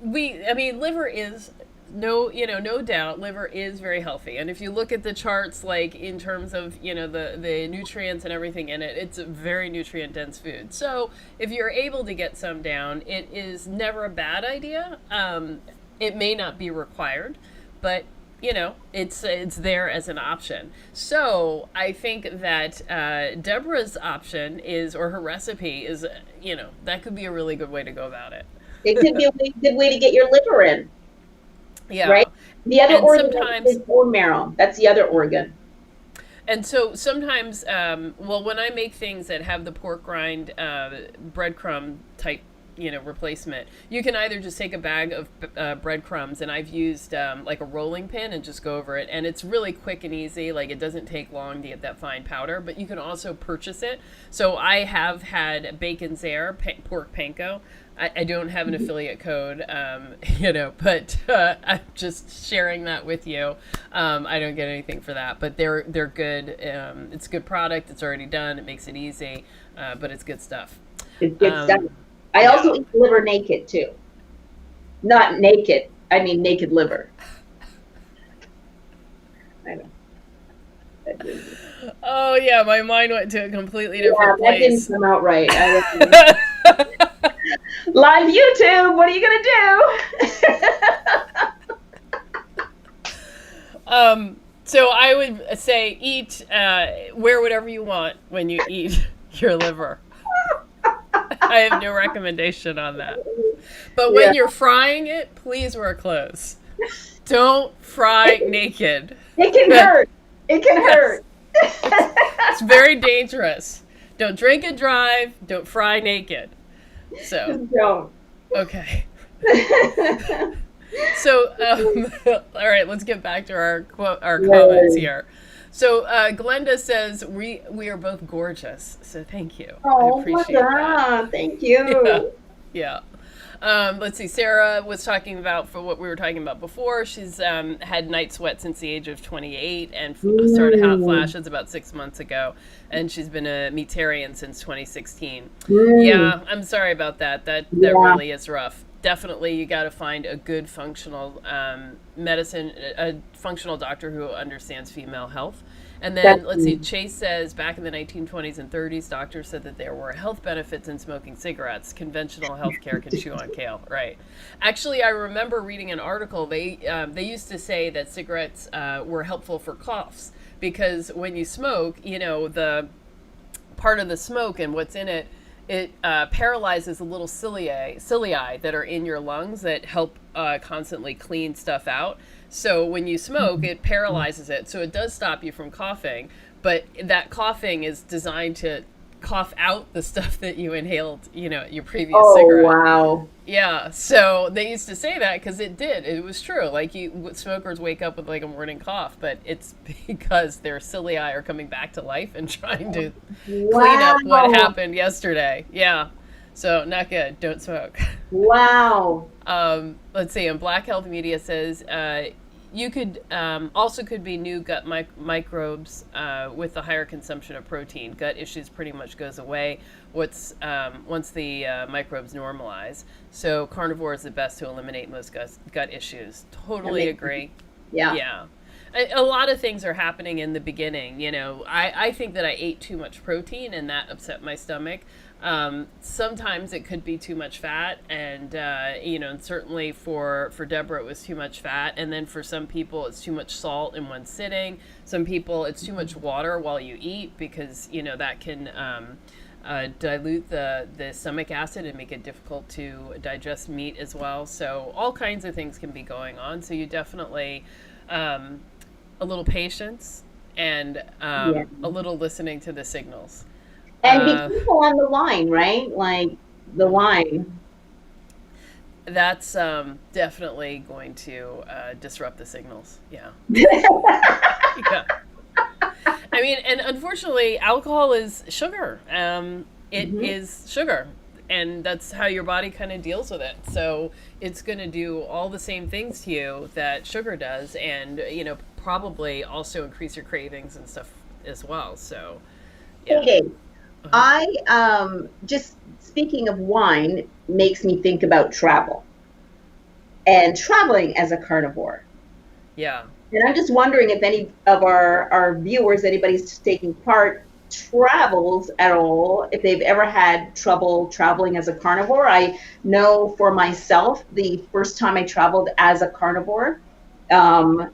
liver is no doubt, liver is very healthy. And if you look at the charts, like in terms of, the nutrients and everything in it, it's a very nutrient dense food. So if you're able to get some down, it is never a bad idea. It may not be required, but it's there as an option. So I think that Deborah's option is, or her recipe is, that could be a really good way to go about it. It could be a good way to get your liver in. Yeah. Right? The other and organ sometimes, is bone marrow. That's the other organ. And so sometimes, when I make things that have the pork rind breadcrumb type replacement, you can either just take a bag of breadcrumbs, and I've used like a rolling pin and just go over it, and it's really quick and easy. Like, it doesn't take long to get that fine powder, but you can also purchase it. So I have had Bacon's Air pork panko. I don't have an affiliate code, but I'm just sharing that with you. I don't get anything for that, but they're good. It's a good product. It's already done. It makes it easy, but it's good stuff. It's good stuff. I also eat liver naked too. Not naked. I mean naked liver. I know. Oh yeah, my mind went to a completely different place. That didn't come out right. Live YouTube. What are you gonna do? So I would say eat, wear whatever you want when you eat your liver. I have no recommendation on that. But when you're frying it, please wear clothes. Don't fry naked. It can hurt. It can hurt. It's very dangerous. Don't drink and drive. Don't fry naked. So don't. Okay. So all right, let's get back to our comments here. So Glenda says we are both gorgeous. So thank you. Oh, I appreciate that. Thank you. Yeah. Let's see. Sarah was talking about, for what we were talking about before, she's had night sweat since the age of 28 and started hot flashes about 6 months ago. And she's been a meatarian since 2016. Yeah, I'm sorry about that. That really is rough. Definitely, you got to find a good functional medicine, a functional doctor who understands female health. And then, let's see, Chase says, back in the 1920s and 30s, doctors said that there were health benefits in smoking cigarettes. Conventional healthcare can chew on kale. Right. Actually, I remember reading an article. They used to say that cigarettes were helpful for coughs, because when you smoke, the part of the smoke and what's in it, it paralyzes the little cilia that are in your lungs that help constantly clean stuff out. So when you smoke, it paralyzes it. So it does stop you from coughing, but that coughing is designed to cough out the stuff that you inhaled, your previous cigarette. Oh, wow. Yeah. So they used to say that because it was true. Like, smokers wake up with like a morning cough, but it's because their cilia are coming back to life and trying to clean up what happened yesterday. Yeah. So not good. Don't smoke. Wow. Let's see. And Black Health Media says, you could could be new gut microbes with the higher consumption of protein. Gut issues pretty much goes away once the microbes normalize. So carnivore is the best to eliminate most gut issues. Totally agree. Yeah. Yeah. A lot of things are happening in the beginning. I think that I ate too much protein and that upset my stomach. Sometimes it could be too much fat, and and certainly for Deborah it was too much fat, and then for some people it's too much salt in one sitting. Some people it's too much water while you eat, because that can dilute the stomach acid and make it difficult to digest meat as well. So all kinds of things can be going on. So you definitely a little patience and a little listening to the signals. And be careful on the line, right? Like the line. That's definitely going to disrupt the signals. Yeah. Yeah. I mean, and unfortunately, alcohol is sugar. It Mm-hmm. is sugar, and that's how your body kind of deals with it. So it's going to do all the same things to you that sugar does, and probably also increase your cravings and stuff as well. So, yeah. Okay. Uh-huh. I just speaking of wine makes me think about travel and traveling as a carnivore. Yeah. And I'm just wondering if any of our viewers, anybody's taking part, travels at all, if they've ever had trouble traveling as a carnivore. I know for myself, the first time I traveled as a carnivore, um,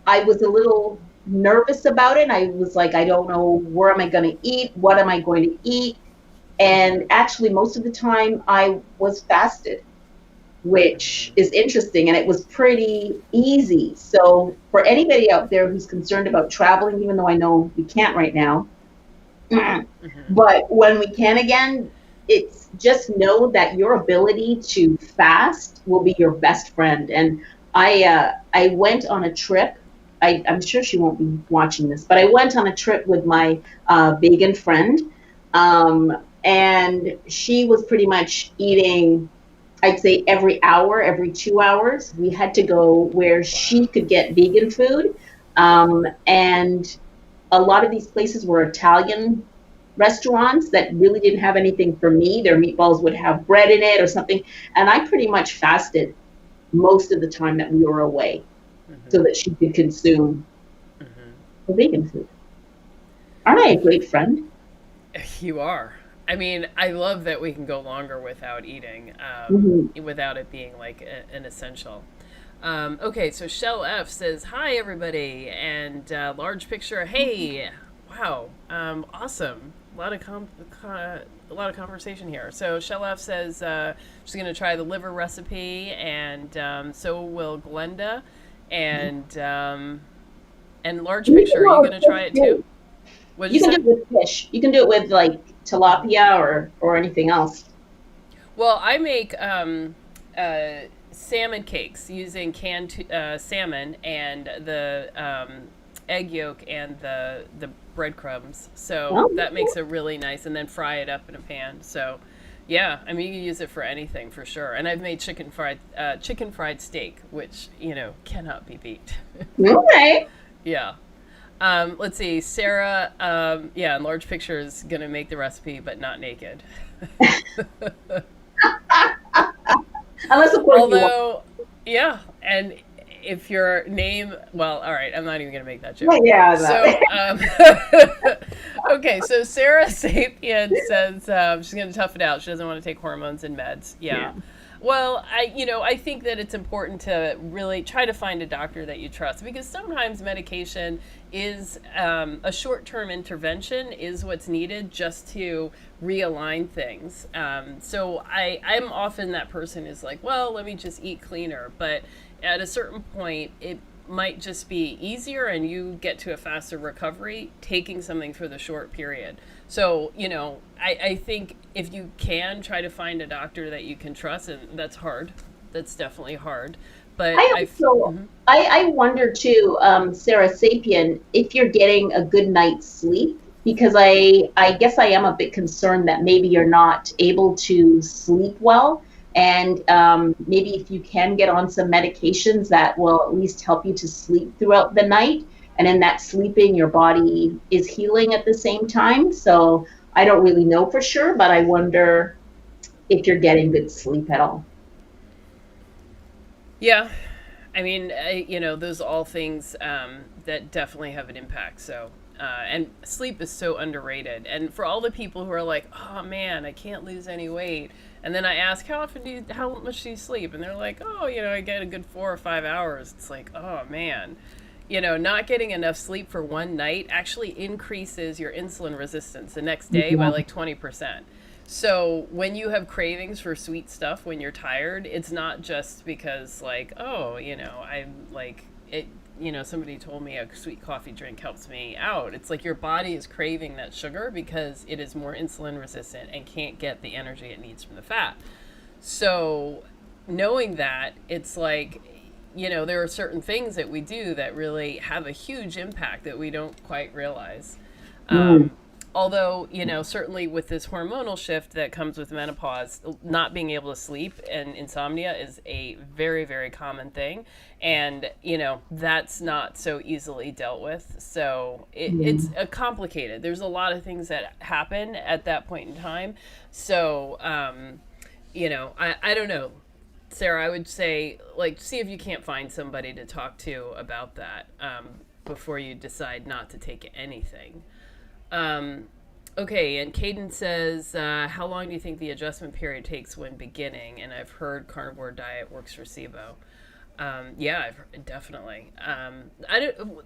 I was a little nervous about it. I was like, I don't know, where am I going to eat? What am I going to eat? And actually, most of the time, I was fasted, which is interesting, and it was pretty easy. So, for anybody out there who's concerned about traveling, even though I know we can't right now, Hmm. but when we can again, it's just know that your ability to fast will be your best friend. And I went on a trip. I'm sure she won't be watching this, but I went on a trip with my vegan friend, and she was pretty much eating, I'd say, every hour, every 2 hours. We had to go where Wow. she could get vegan food, and a lot of these places were Italian restaurants that really didn't have anything for me. Their meatballs would have bread in it or something. And I pretty much fasted most of the time that we were away so Hmm. that she could consume Hmm. the vegan food. Aren't I a great friend? You are. I mean, I love that we can go longer without eating, Mm-hmm. without it being like an essential. Okay, so Shell F says, "Hi everybody," and large picture. Hey, wow, awesome. A lot of a lot of conversation here. So Shell F says she's gonna try the liver recipe, and so will Glenda, and large You can picture. Are you do it gonna with try it fish too? too. What did you You can say? do it with fish. You can do it with like tilapia or anything else. Well, I make salmon cakes using canned salmon and the egg yolk and the breadcrumbs. So that Oh, makes it really nice, and then fry it up in a pan. So, yeah, I mean you can use it for anything for sure. And I've made chicken fried steak, which cannot be beat. okay. Yeah. Let's see, Sarah. Yeah, in large picture is gonna make the recipe, but not naked. Unless of course you want. Although, yeah, and if your name, well, all right, I'm not even gonna make that joke. Yeah, So, okay, so Sarah Sapien says she's gonna tough it out. She doesn't want to take hormones and meds. yeah. Yeah. Well, I think that it's important to really try to find a doctor that you trust, because sometimes medication is a short-term intervention is what's needed just to realign things. So I'm often that person is like, well, let me just eat cleaner, but at a certain point, it might just be easier and you get to a faster recovery taking something for the short period. So, I think if you can try to find a doctor that you can trust, and that's hard, that's definitely hard. But I also mhm. I wonder too, Sarah Sapien, if you're getting a good night's sleep, because I guess I am a bit concerned that maybe you're not able to sleep well, and maybe if you can get on some medications that will at least help you to sleep throughout the night, and in that sleeping, your body is healing at the same time. So I don't really know for sure, but I wonder if you're getting good sleep at all. Yeah, I mean, those are all things that definitely have an impact. So, and sleep is so underrated. And for all the people who are like, "Oh man, I can't lose any weight," and then I ask, how much do you sleep?" And they're like, "Oh, I get a good 4 or 5 hours." It's like, oh man, not getting enough sleep for one night actually increases your insulin resistance the next day by Yeah. like 20%. So when you have cravings for sweet stuff when you're tired, it's not just because like, oh, I'm like it, somebody told me a sweet coffee drink helps me out. It's like your body is craving that sugar because it is more insulin resistant and can't get the energy it needs from the fat. So knowing that, it's like, there are certain things that we do that really have a huge impact that we don't quite realize. Mm. Um, Although, certainly with this hormonal shift that comes with menopause, not being able to sleep and insomnia is a very, very common thing. And, that's not so easily dealt with. So it's Mm. a complicated. There's a lot of things that happen at that point in time. So, I don't know. Sarah, I would say, like, see if you can't find somebody to talk to about that before you decide not to take anything. Um, okay, and Caden says, how long do you think the adjustment period takes when beginning? And I've heard carnivore diet works for SIBO. Yeah, definitely.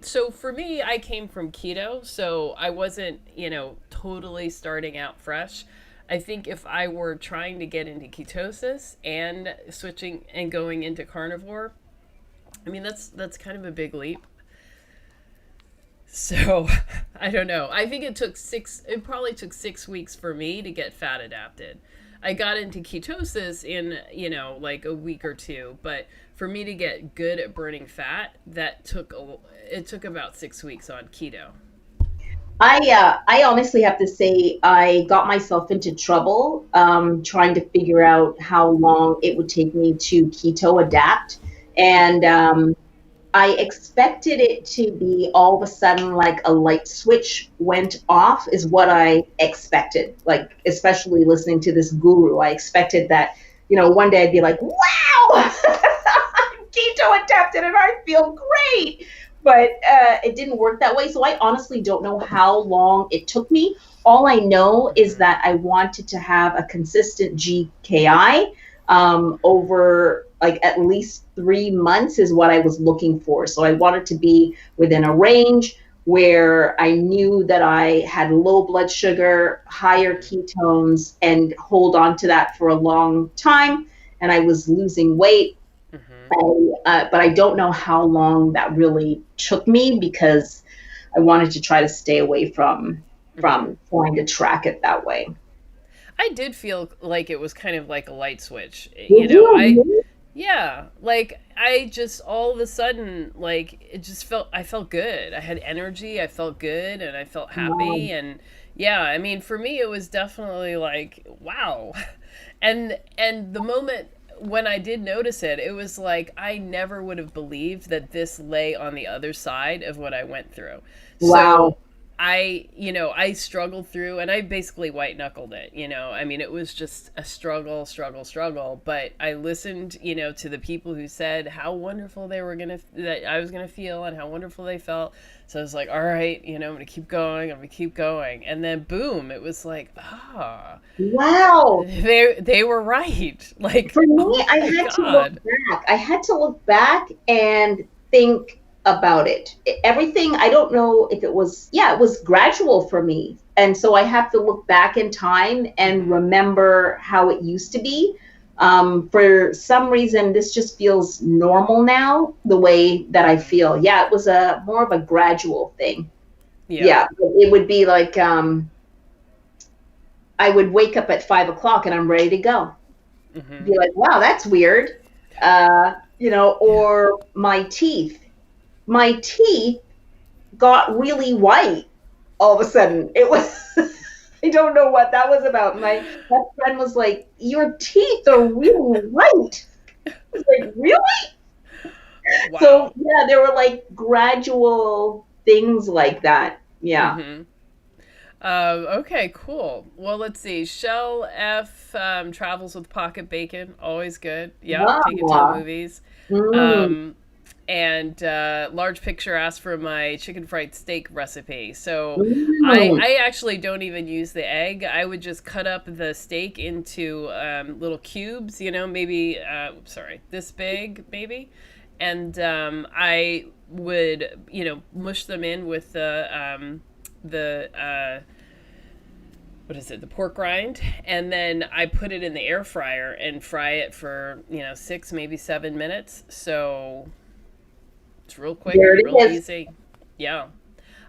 So for me, I came from keto, so I wasn't, totally starting out fresh. I think if I were trying to get into ketosis and switching and going into carnivore, I mean that's kind of a big leap. So I don't know. I think it probably took 6 weeks for me to get fat adapted. I got into ketosis in, like a week or two, but for me to get good at burning fat, it took about 6 weeks on keto. I honestly have to say I got myself into trouble trying to figure out how long it would take me to keto adapt, and I expected it to be all of a sudden like a light switch went off, is what I expected. Like, especially listening to this guru, I expected that, one day I'd be like, wow, I'm keto adapted and I feel great. But it didn't work that way. So I honestly don't know how long it took me. All I know is Mm-hmm. that I wanted to have a consistent GKI over like at least 3 months is what I was looking for. So I wanted to be within a range where I knew that I had low blood sugar, higher ketones, and hold on to that for a long time. And I was losing weight. Mm-hmm. But I don't know how long that really took me because I wanted to try to stay away Mm-hmm. from trying to track it that way. I did feel like it was kind of like a light switch. Did you? Yeah, like I just all of a sudden, like I felt good. I had energy, I felt good, and I felt Wow. happy. And yeah, I mean, for me, it was definitely like, wow. And the moment when I did notice it, it was like I never would have believed that this lay on the other side of what I went through. Wow. So I struggled through and I basically white knuckled it. I mean, it was just a struggle, struggle, struggle. But I listened, to the people who said how wonderful that I was going to feel and how wonderful they felt. So I was like, all right, I'm going to keep going. I'm going to keep going. And then boom, it was like, Wow. they were right. Like, For me, oh I my had to look God. back. I had to look back and think about it. Everything, I don't know if it was, yeah, it was gradual for me. And so I have to look back in time and Mm-hmm. remember how it used to be. For some reason, this just feels normal now, the way that I Mm-hmm. feel. Yeah, it was a more of a gradual thing. Yeah. Yeah, it would be like I would wake up at 5 o'clock and I'm ready to go. Mm-hmm. Be like, wow, that's weird. Yeah. Or my teeth. My teeth got really white all of a sudden. It was, I don't know what that was about. My best friend was like, your teeth are really white. I was like, really? So, Wow. yeah, there were like gradual things like that. Yeah. Mm-hmm. Okay, cool. Well, let's see. Shell F travels with pocket bacon. Always good. Yep. Take it to the Wow. movies. Mm. Um, and large picture asked for my chicken fried steak recipe. So Mm. I actually don't even use the egg. I would just cut up the steak into little cubes. Maybe sorry, this big maybe, and I would mush them in with the what is it, the pork rind, and then I put it in the air fryer and fry it for 6 maybe 7 minutes. So it's real quick, There it real is. easy. Yeah.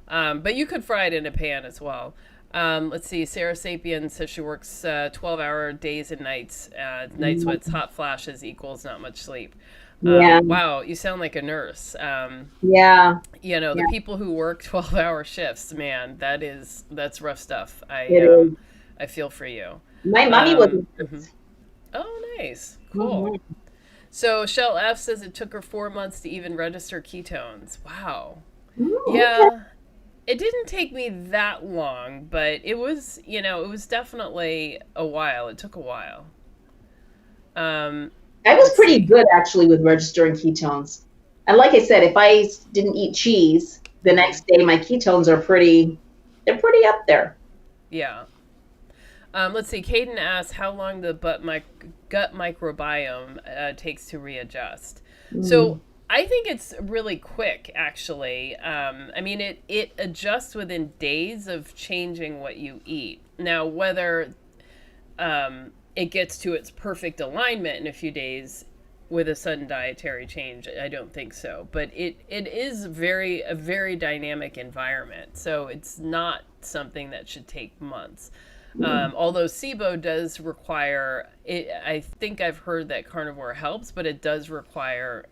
But you could fry it in a pan as well. Let's see. Sarah Sapien says she works 12-hour days and nights. Night sweats, hot flashes equals not much sleep. Yeah. Wow, you sound like a nurse. Yeah. You know, the people who work 12-hour shifts, man, that's rough stuff. It is. I feel for you. My mommy was. Mhm. Oh, nice. Cool. So Shell F says it took her 4 months to even register ketones. Wow. Yeah. It didn't take me that long, but it was, it was definitely a while. It took a while. I was pretty good actually with registering ketones. And like I said, if I didn't eat cheese the next day, my ketones are they're pretty up there. Yeah. Let's see. Caden asks how long the gut microbiome takes to readjust. So I think it's really quick, actually. I mean, it adjusts within days of changing what you eat. Now, whether it gets to its perfect alignment in a few days with a sudden dietary change, I don't think so. But it is a very dynamic environment. So it's not something that should take months. Although SIBO does require it, I think I've heard that carnivore helps, but it does require,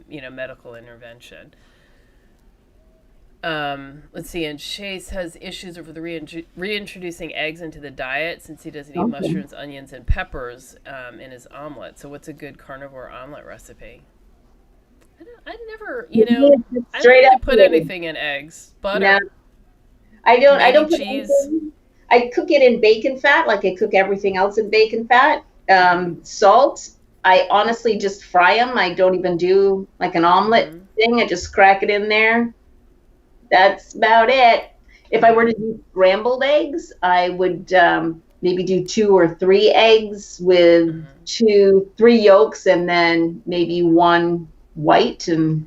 medical intervention. Let's see. And Chase has issues over the reintroducing eggs into the diet since he doesn't eat mushrooms, onions, and peppers in his omelet. So what's a good carnivore omelet recipe? I never, I don't really put anything in eggs. Butter. No, I don't put cheese. Anything. I cook it in bacon fat, like I cook everything else in bacon fat. Salt, I honestly just fry them. I don't even do like an omelet thing. I just crack it in there. That's about it. If I were to do scrambled eggs, I would maybe do 2 or 3 eggs with 3 yolks and then maybe 1 white and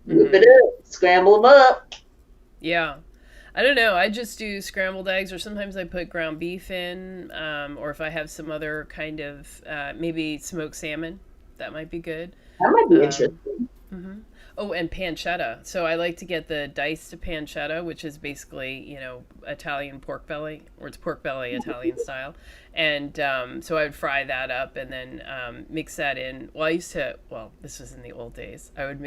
whip it up, scramble them up. Yeah. I don't know. I just do scrambled eggs, or sometimes I put ground beef in, or if I have some other kind of, maybe smoked salmon, that might be good. That might be interesting. Oh, and pancetta. So I like to get the diced pancetta, which is basically, Italian pork belly, or it's pork belly Italian style. And so I would fry that up and then mix that in. Well, this was in the old days. I would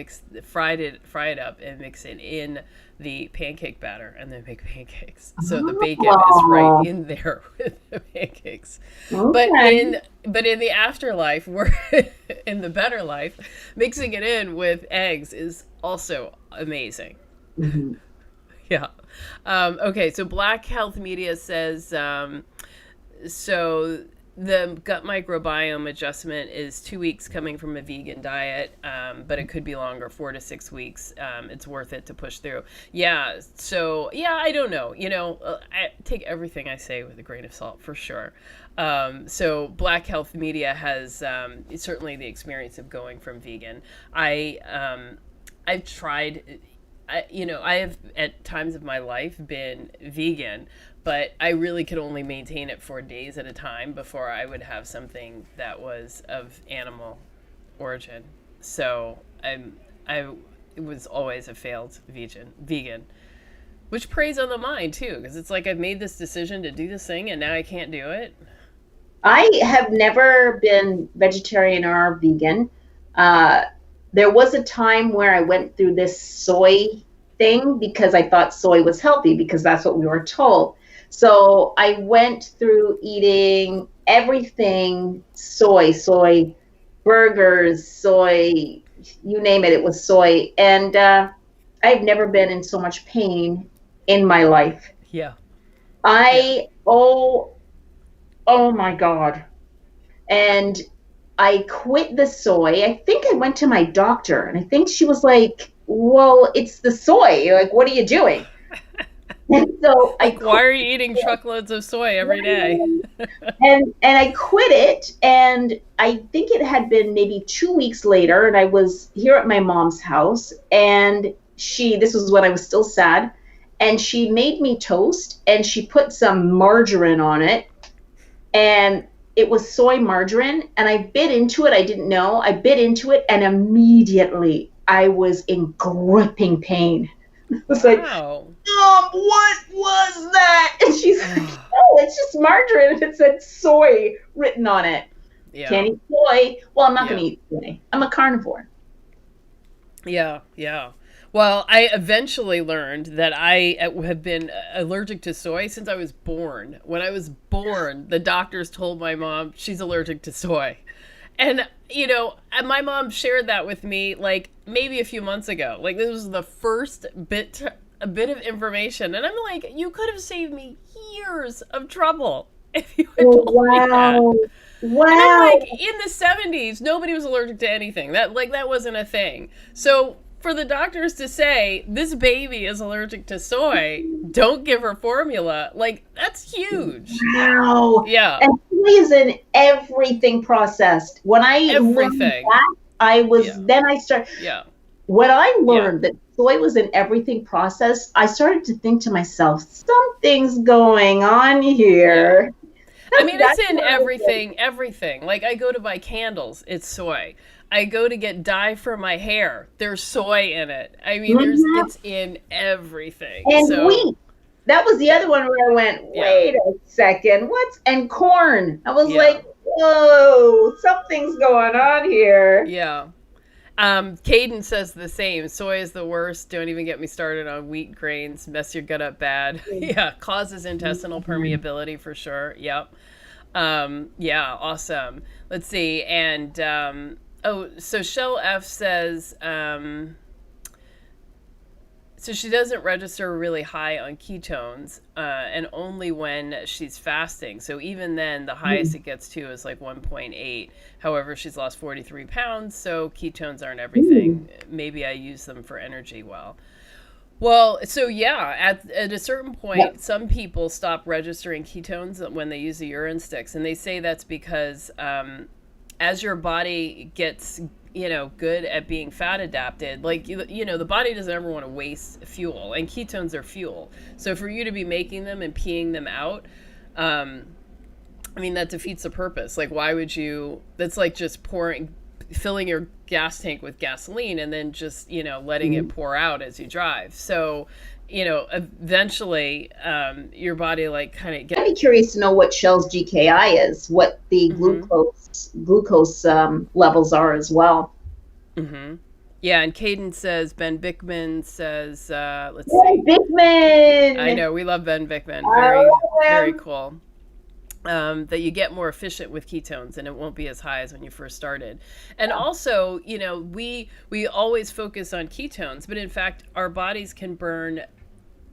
fry it up and mix it in the pancake batter and then make pancakes. So the bacon is right in there with the pancakes. Okay. But in the afterlife, in the better life, mixing it in with eggs is also amazing. Yeah. Okay, so Black Health Media says, so the gut microbiome adjustment is 2 weeks coming from a vegan diet, but it could be longer, 4 to 6 weeks. It's worth it to push through. Yeah. So I don't know. I take everything I say with a grain of salt for sure. So Black Health Media has certainly the experience of going from vegan. I've tried. I have at times of my life been vegan, but I really could only maintain it for days at a time before I would have something that was of animal origin. So I was always a failed vegan, which preys on the mind too, because it's like I've made this decision to do this thing and now I can't do it. I have never been vegetarian or vegan. There was a time where I went through this soy thing because I thought soy was healthy because that's what we were told. So I went through eating everything soy burgers, soy, you name it, it was soy. And I've never been in so much pain in my life. Yeah. Oh my God. And I quit the soy. I think I went to my doctor and I think she was like, well, it's the soy. Like, what are you doing? And so why are you eating truckloads of soy every day? and I quit it. And I think it had been maybe 2 weeks later. And I was here at my mom's house and this was when I was still sad. And she made me toast and she put some margarine on it. And it was soy margarine, and I bit into it. I didn't know. I bit into it, and immediately I was in gripping pain. It was wow. what was that? And she's like, oh, it's just margarine. And it said soy written on it. Yeah. Can't eat soy. Well, I'm not going to eat soy. I'm a carnivore. Yeah, yeah. Well, I eventually learned that I have been allergic to soy since I was born. When I was born, the doctors told my mom she's allergic to soy. And, my mom shared that with me like maybe a few months ago. Like this was the first a bit of information. And I'm like, you could have saved me years of trouble if you had told me that. Wow. And I'm like, in the 70s, nobody was allergic to anything. That wasn't a thing. So for the doctors to say, this baby is allergic to soy, don't give her formula, like, that's huge. Wow. Yeah. And soy is in everything processed. When I learned that, when I learned that soy was in everything processed, I started to think to myself, something's going on here. Yeah. I mean, it's in everything. Like, I go to buy candles, it's soy. I go to get dye for my hair, there's soy in it. I mean, it's in everything. And wheat. That was the other one where I went, wait a second, and corn. I was like, whoa, something's going on here. Yeah. Caden says the same. Soy is the worst. Don't even get me started on wheat grains. Mess your gut up bad. Yeah. Causes intestinal permeability for sure. Yep. Yeah. Awesome. Let's see. And, so Shell F says, so she doesn't register really high on ketones, and only when she's fasting. So even then, the highest it gets to is like 1.8. However, she's lost 43 pounds, so ketones aren't everything. Maybe I use them for energy well. Well, so yeah, at a certain point, some people stop registering ketones when they use the urine sticks, and they say that's because as your body gets good at being fat adapted, like, the body doesn't ever want to waste fuel, and ketones are fuel. So for you to be making them and peeing them out, I mean, that defeats the purpose. Like, why would you, that's like just filling your gas tank with gasoline and then just, letting it pour out as you drive. So, eventually, your body like kind of I'd be curious to know what Shell's GKI is, what the glucose levels are as well. Mm-hmm. Yeah, and Caden says, Ben Bickman says, let's see. Bickman! I know, we love Ben Bickman. Very cool. That you get more efficient with ketones and it won't be as high as when you first started. And also, we always focus on ketones, but in fact, our bodies can burn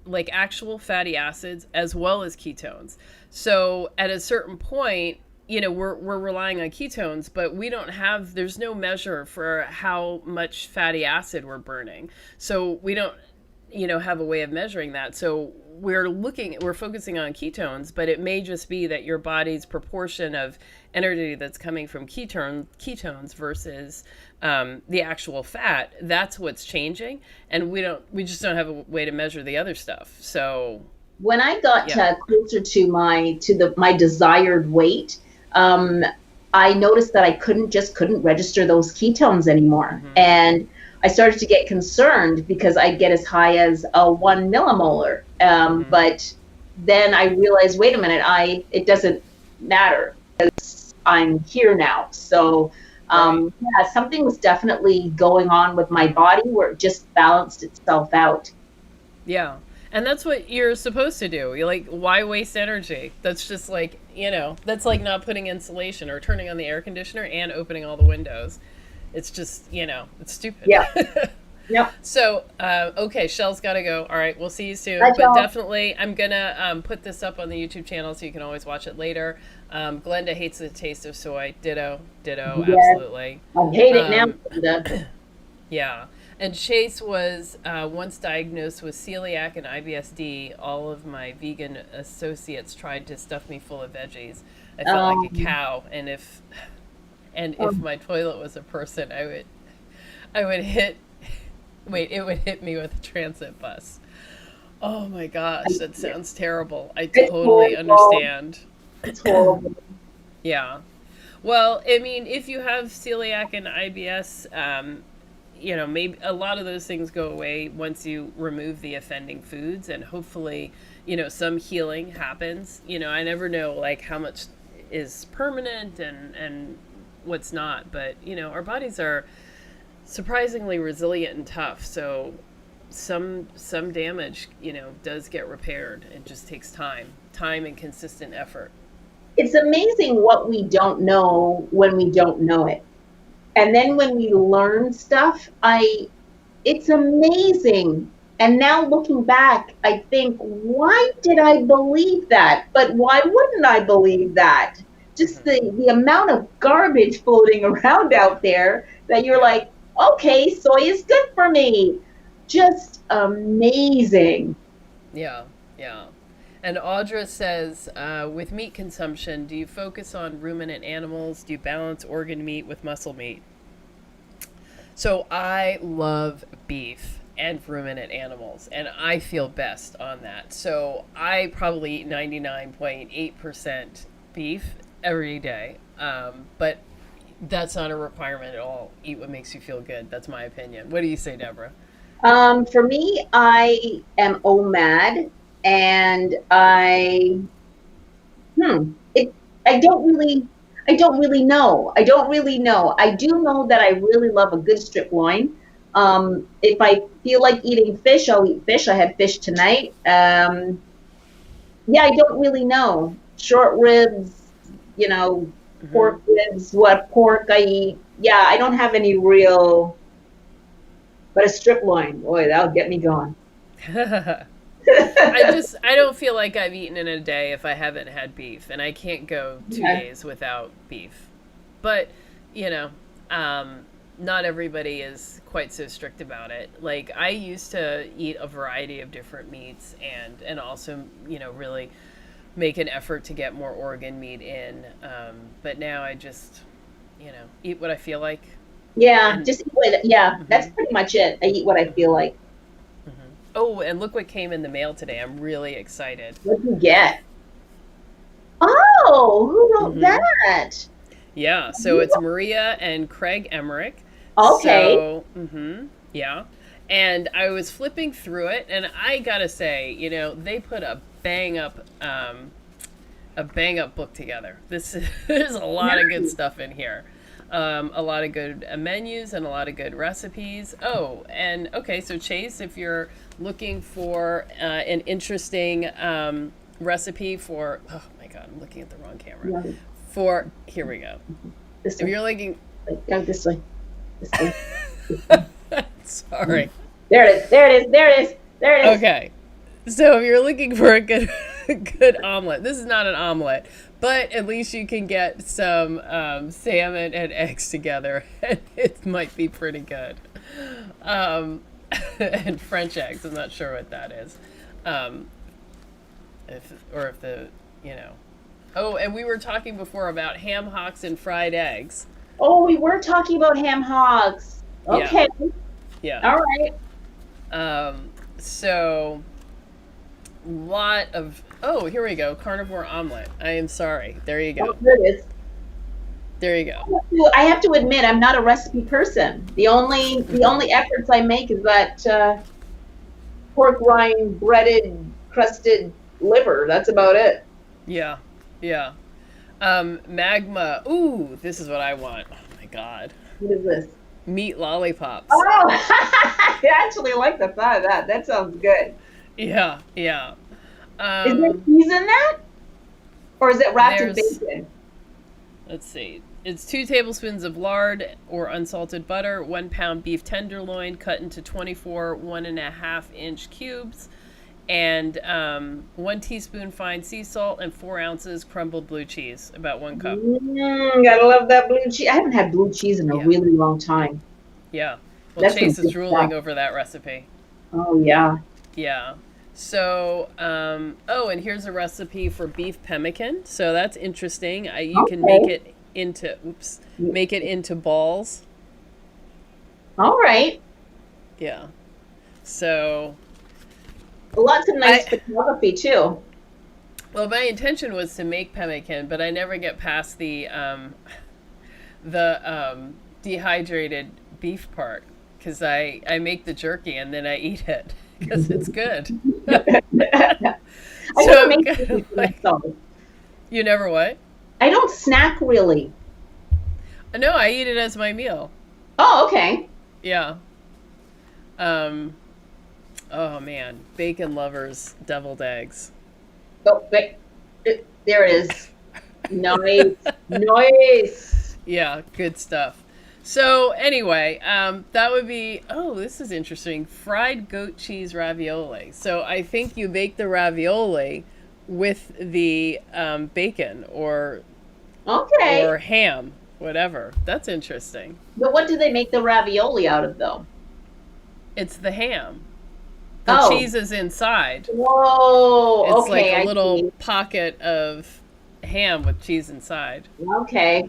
like actual fatty acids as well as ketones. So at a certain point, we're relying on ketones, but there's no measure for how much fatty acid we're burning. So we don't, have a way of measuring that. So we're focusing on ketones, but it may just be that your body's proportion of energy that's coming from ketones versus the actual fat, that's what's changing. And we just don't have a way to measure the other stuff. So when I got closer to my desired weight, I noticed that I couldn't register those ketones anymore. Mm-hmm. And I started to get concerned because I'd get as high as 1 millimolar. But then I realized, wait a minute, it doesn't matter because I'm here now. So something was definitely going on with my body where it just balanced itself out. Yeah. And that's what you're supposed to do. You're like, why waste energy? That's just like, that's like not putting insulation or turning on the air conditioner and opening all the windows. It's just, it's stupid. Yeah. Yep. So, okay, Shell's got to go. All right, we'll see you soon. Bye, but definitely, I'm going to put this up on the YouTube channel so you can always watch it later. Glenda hates the taste of soy. Ditto, absolutely. I hate it now, Glenda. Yeah. And Chase was once diagnosed with celiac and IBS-D. All of my vegan associates tried to stuff me full of veggies. I felt like a cow, and if my toilet was a person, it would hit me with a transit bus. Oh my gosh, that sounds terrible. I totally understand. It's horrible. Yeah. Well, I mean, if you have celiac and IBS, you know, maybe a lot of those things go away once you remove the offending foods, and hopefully, you know, some healing happens. You know, I never know like how much is permanent and what's not, but you know, our bodies are surprisingly resilient and tough. So some damage, you know, does get repaired. It just takes time and consistent effort. It's amazing what we don't know when we don't know it. And then when we learn stuff, it's amazing. And now looking back, I think, why did I believe that? But why wouldn't I believe that? Just the amount of garbage floating around out there that you're like, okay, soy is good for me. Just amazing. Yeah, yeah. And Audra says, with meat consumption, do you focus on ruminant animals? Do you balance organ meat with muscle meat? So I love beef and ruminant animals, and I feel best on that. So I probably eat 99.8% beef every day, but that's not a requirement at all. Eat what makes you feel good. That's my opinion. What do you say, Deborah? For me, I am OMAD, and I don't really know. I don't really know. I do know that I really love a good strip loin. If I feel like eating fish, I'll eat fish. I had fish tonight. Yeah, I don't really know. Short ribs, you know, pork ribs, what pork I eat. Yeah, I don't have any real, but a strip loin, boy, that'll get me going. I don't feel like I've eaten in a day if I haven't had beef, and I can't go 2 days without beef. But, you know, not everybody is quite so strict about it. Like, I used to eat a variety of different meats and also, you know, really make an effort to get more organ meat in. But now I just, you know, eat what I feel like. Yeah, just eat what, that's pretty much it. I eat what I feel like. Oh, and look what came in the mail today. I'm really excited. What did you get? Oh, who wrote that? Yeah, so it's Maria and Craig Emmerich. Okay. So, yeah. And I was flipping through it, and I gotta say, you know, they put a bang up book together. There's a lot of good stuff in here. A lot of good menus and a lot of good recipes. Oh, and okay, so Chase, if you're looking for an interesting recipe for, oh my God, I'm looking at the wrong camera. Yeah. For, here we go. This if way. you're looking, go this way. This way. Sorry. There it is. There it is. There it is. There it is. Okay. So if you're looking for a good omelet, this is not an omelet, but at least you can get some salmon and eggs together, and it might be pretty good. And French eggs, I'm not sure what that is. If the, you know. Oh, and we were talking before about ham hocks and fried eggs. Oh, we were talking about ham hocks. Okay. Yeah. All right. So lot of, oh, here we go, carnivore omelet. I am sorry. There you go. Oh, there it is. There you go. I have to admit, I'm not a recipe person. The only efforts I make is that pork rind breaded crusted liver. That's about it. Yeah. Yeah. Magma. Ooh, this is what I want. Oh my God. What is this? Meat lollipops. Oh, I actually like the thought of that. That sounds good. Yeah, yeah. Is there cheese in that? Or is it wrapped in bacon? Let's see. It's 2 tablespoons of lard or unsalted butter, 1 pound beef tenderloin cut into 24 1.5-inch cubes, and 1 teaspoon fine sea salt, and 4 ounces crumbled blue cheese, about 1 cup. Gotta love that blue cheese. I haven't had blue cheese in a really long time. Yeah. Well, Chase is drooling over that recipe. Oh, yeah. Yeah. So, oh, and here's a recipe for beef pemmican. So that's interesting. You can make it into balls. All right. Yeah. So. Lots of nice photography too. Well, my intention was to make pemmican, but I never get past the dehydrated beef part. because I make the jerky and then I eat it because it's good. I never So make food for like, myself. you never what? I don't snack really. No, I eat it as my meal. Oh, okay. Yeah. Um. Oh man, bacon lovers, deviled eggs. Oh, wait. There it is. Noise. Noise. Yeah, good stuff. So anyway, that would be. Oh, this is interesting. Fried goat cheese ravioli. So I think you bake the ravioli with the bacon Okay. or ham, whatever. That's interesting. But what do they make the ravioli out of, though? It's the ham. The Oh. cheese is inside. Whoa. It's like Okay, a I little see. pocket of ham with cheese inside. Okay.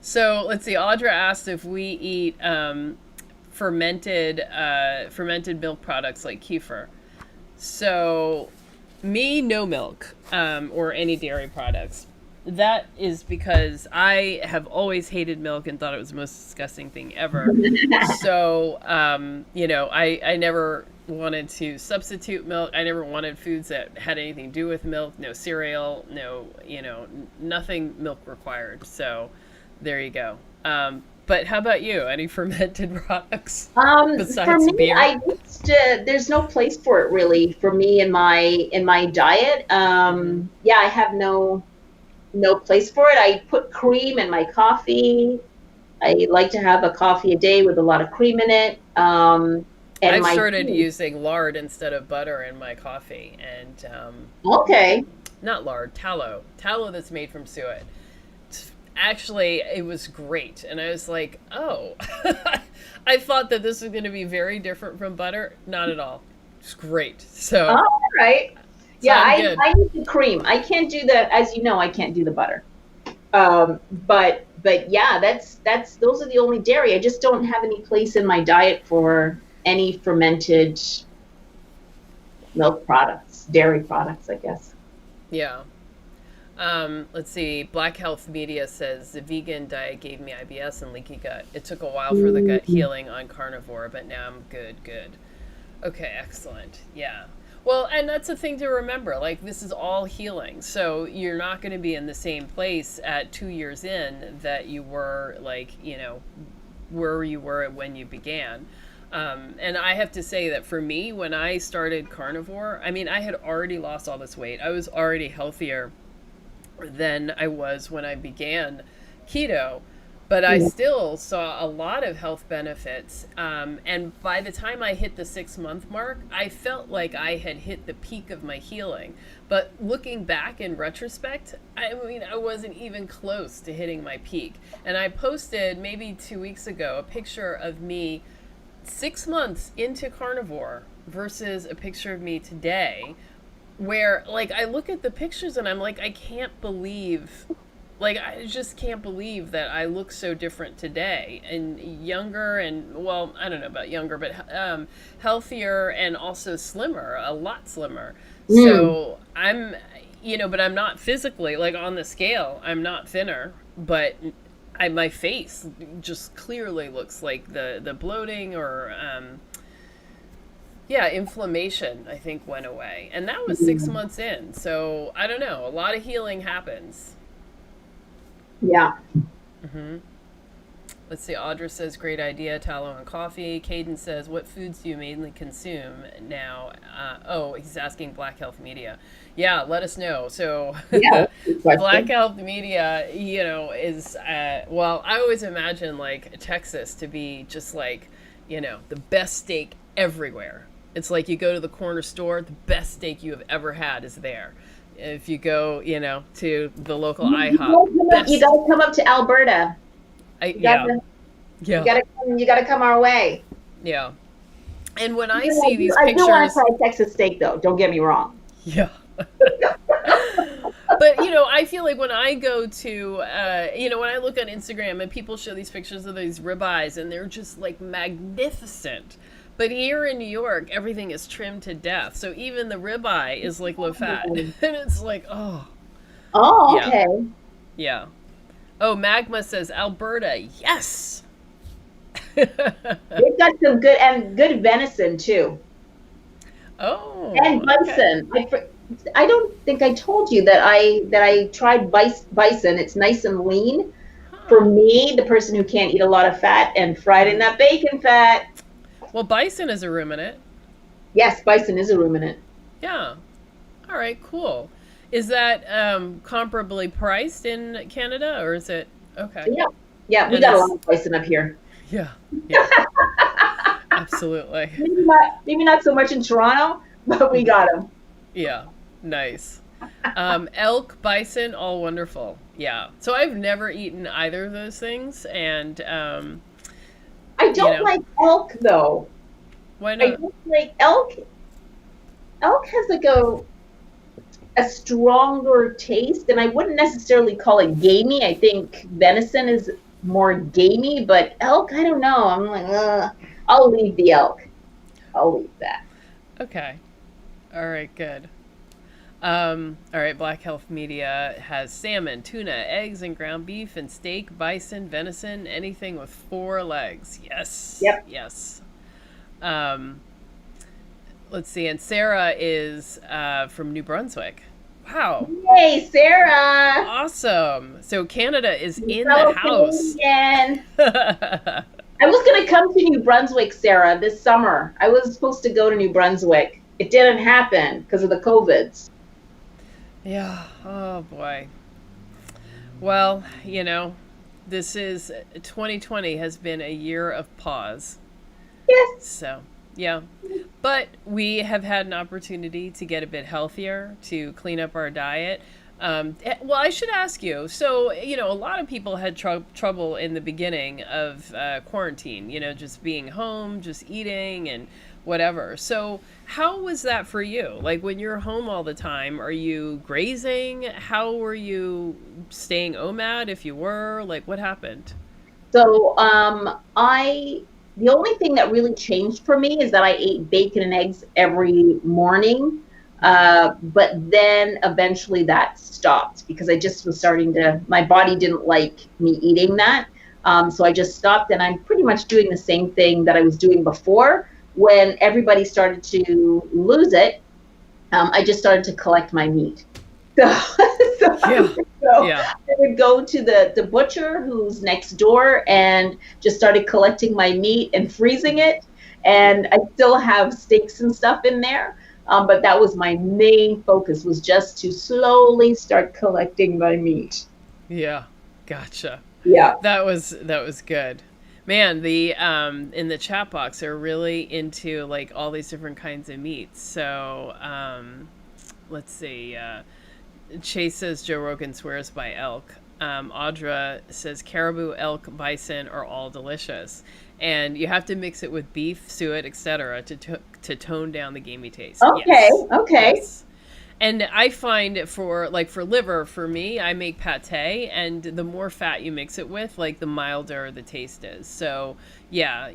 So let's see. Audra asked if we eat fermented milk products like kefir. So me, no milk or any dairy products. That is because I have always hated milk and thought it was the most disgusting thing ever. So, I never wanted to substitute milk. I never wanted foods that had anything to do with milk. No cereal, no, nothing milk required. So there you go. But how about you? Any fermented products For besides me, beer? there's no place for it really for me in my diet. Yeah, I have no place for it. I put cream in my coffee. I like to have a coffee a day with a lot of cream in it. And I've my started tea. using lard instead of butter in my coffee, and Okay. not lard, tallow that's made from suet. Actually, it was great, and I was like, oh, I thought that this was going to be very different from butter. Not at all. It's great. Oh, So, all right. so Yeah, I'm I good. I use the cream. I can't do the as you know, I can't do the butter. But yeah, that's those are the only dairy. I just don't have any place in my diet for any fermented milk products, dairy products, I guess. Yeah. Let's see. Black Health Media says the vegan diet gave me IBS and leaky gut. It took a while for the gut Mm. healing on carnivore, but now I'm good. Good. Okay, excellent. Yeah. Well, and that's the thing to remember. Like, this is all healing. So you're not going to be in the same place at 2 years in that you were, like, where you were when you began. And I have to say that for me, when I started carnivore, I mean, I had already lost all this weight. I was already healthier than I was when I began keto, but I Yeah. still saw a lot of health benefits. And by the time I hit the 6 month mark, I felt like I had hit the peak of my healing. But looking back in retrospect, I mean, I wasn't even close to hitting my peak. And I posted maybe 2 weeks ago a picture of me 6 months into carnivore versus a picture of me today, where like I look at the pictures and I'm like, I can't believe, like I just can't believe that I look so different today and younger, and well, I don't know about younger, but healthier and also slimmer, a lot slimmer. Mm. So I'm, but I'm not physically like on the scale. I'm not thinner, but my face just clearly looks like the bloating or yeah, inflammation, I think, went away. And that was 6 months in. So I don't know. A lot of healing happens. Yeah. Hmm. Let's see. Audra says, great idea, tallow and coffee. Caden says, what foods do you mainly consume now? He's asking Black Health Media. Yeah, let us know. So Yeah. Good Black question. Health Media, is, well, I always imagine like Texas to be just like, the best steak everywhere. It's like you go to the corner store, the best steak you have ever had is there. If you go, to the local IHOP, You best. gotta come up to Alberta. You Yeah, gotta yeah, you gotta come our way. yeah. And when I Yeah, see these I do want to pictures, try Texas steak though. Don't get me wrong. yeah. But I feel like when I go to, when I look on Instagram and people show these pictures of these ribeyes and they're just like magnificent. But here in New York, everything is trimmed to death. So even the ribeye is like low fat, and it's like, oh, Oh, yeah, okay. yeah. Oh, Magma says Alberta, yes. They've got some good venison too. Oh, And okay. bison. I don't think I told you that I tried bison. It's nice and lean. For Huh. me, the person who can't eat a lot of fat and fried in that bacon fat. Well, bison is a ruminant. Yes, bison is a ruminant. Yeah. All right, cool. Is that comparably priced in Canada, or is it okay? Yeah. Yeah, we And got a lot it's of bison up here. yeah, yeah, absolutely. Maybe not so much in Toronto, but we got them. Yeah, nice. Elk, bison, all wonderful. Yeah. So I've never eaten either of those things, and I you don't know, like elk though. why I not? don't like elk. Elk has like a stronger taste, and I wouldn't necessarily call it gamey. I think venison is more gamey, but elk, I don't know. I'm like, I'll leave the elk. I'll leave that. Okay. All right. Good. All right. Black Health Media has salmon, tuna, eggs, and ground beef, and steak, bison, venison, anything with four legs. Yes. Yep. Yes. Um, let's see. And Sarah is from New Brunswick. Wow. Hey, Sarah, Awesome. So Canada is you in the fellow house. Canadian. I was going to come to New Brunswick, Sarah, this summer. I was supposed to go to New Brunswick. It didn't happen because of the COVIDs. Yeah. Oh boy. Well, this is 2020 has been a year of pause. Yes. So, yeah. But we have had an opportunity to get a bit healthier, to clean up our diet. Well, I should ask you. So, a lot of people had trouble in the beginning of quarantine, just being home, just eating and whatever. So, how was that for you? Like when you're home all the time, are you grazing? How were you staying OMAD if you were? Like, what happened? So I the only thing that really changed for me is that I ate bacon and eggs every morning. But then eventually that stopped because I just was starting to, my body didn't like me eating that. So I just stopped, and I'm pretty much doing the same thing that I was doing before. When everybody started to lose it, I just started to collect my meat. So, so, Yeah. Yeah. I would go to the butcher who's next door and just started collecting my meat and freezing it. And I still have steaks and stuff in there. But that was my main focus, was just to slowly start collecting my meat. Yeah. Gotcha. Yeah. That was good. Man, the in the chat box they're really into like all these different kinds of meats. So, let's see. Chase says Joe Rogan swears by elk. Audra says caribou, elk, bison are all delicious, and you have to mix it with beef, suet, etc. to tone down the gamey taste. Okay. Yes, Okay. yes. And I find for liver, for me, I make pate, and the more fat you mix it with, like the milder the taste is. So yeah,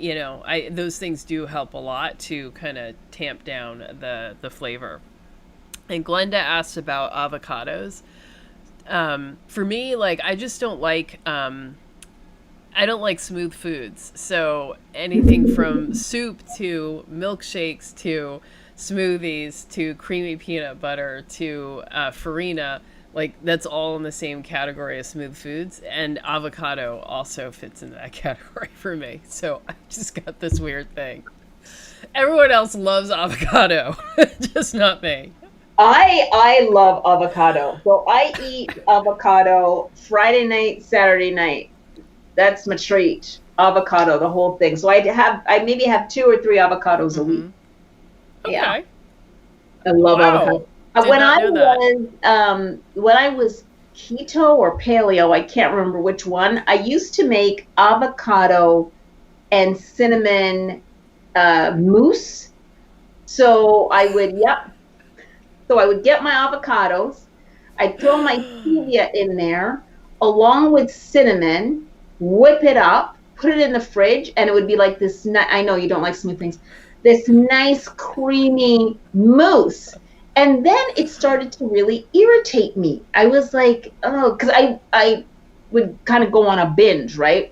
I those things do help a lot to kind of tamp down the flavor. And Glenda asked about avocados. For me, like I just don't like I don't like smooth foods. So anything from soup to milkshakes to smoothies to creamy peanut butter to farina, like that's all in the same category as smooth foods. And avocado also fits into that category for me. So I just got this weird thing. Everyone else loves avocado, just not me. I love avocado. So I eat avocado Friday night, Saturday night. That's my treat. Avocado, the whole thing. So I maybe have 2 or 3 avocados a week. Mm-hmm. Yeah, Okay. I love Wow. avocado. Did not know that. When I was keto or paleo, I can't remember which one. I used to make avocado and cinnamon mousse. So I would, yep. So I would get my avocados. I'd throw my stevia in there along with cinnamon, whip it up, put it in the fridge, and it would be like this. I know you don't like smooth things. This nice creamy mousse. And then it started to really irritate me. I was like, oh, because I would kind of go on a binge, right?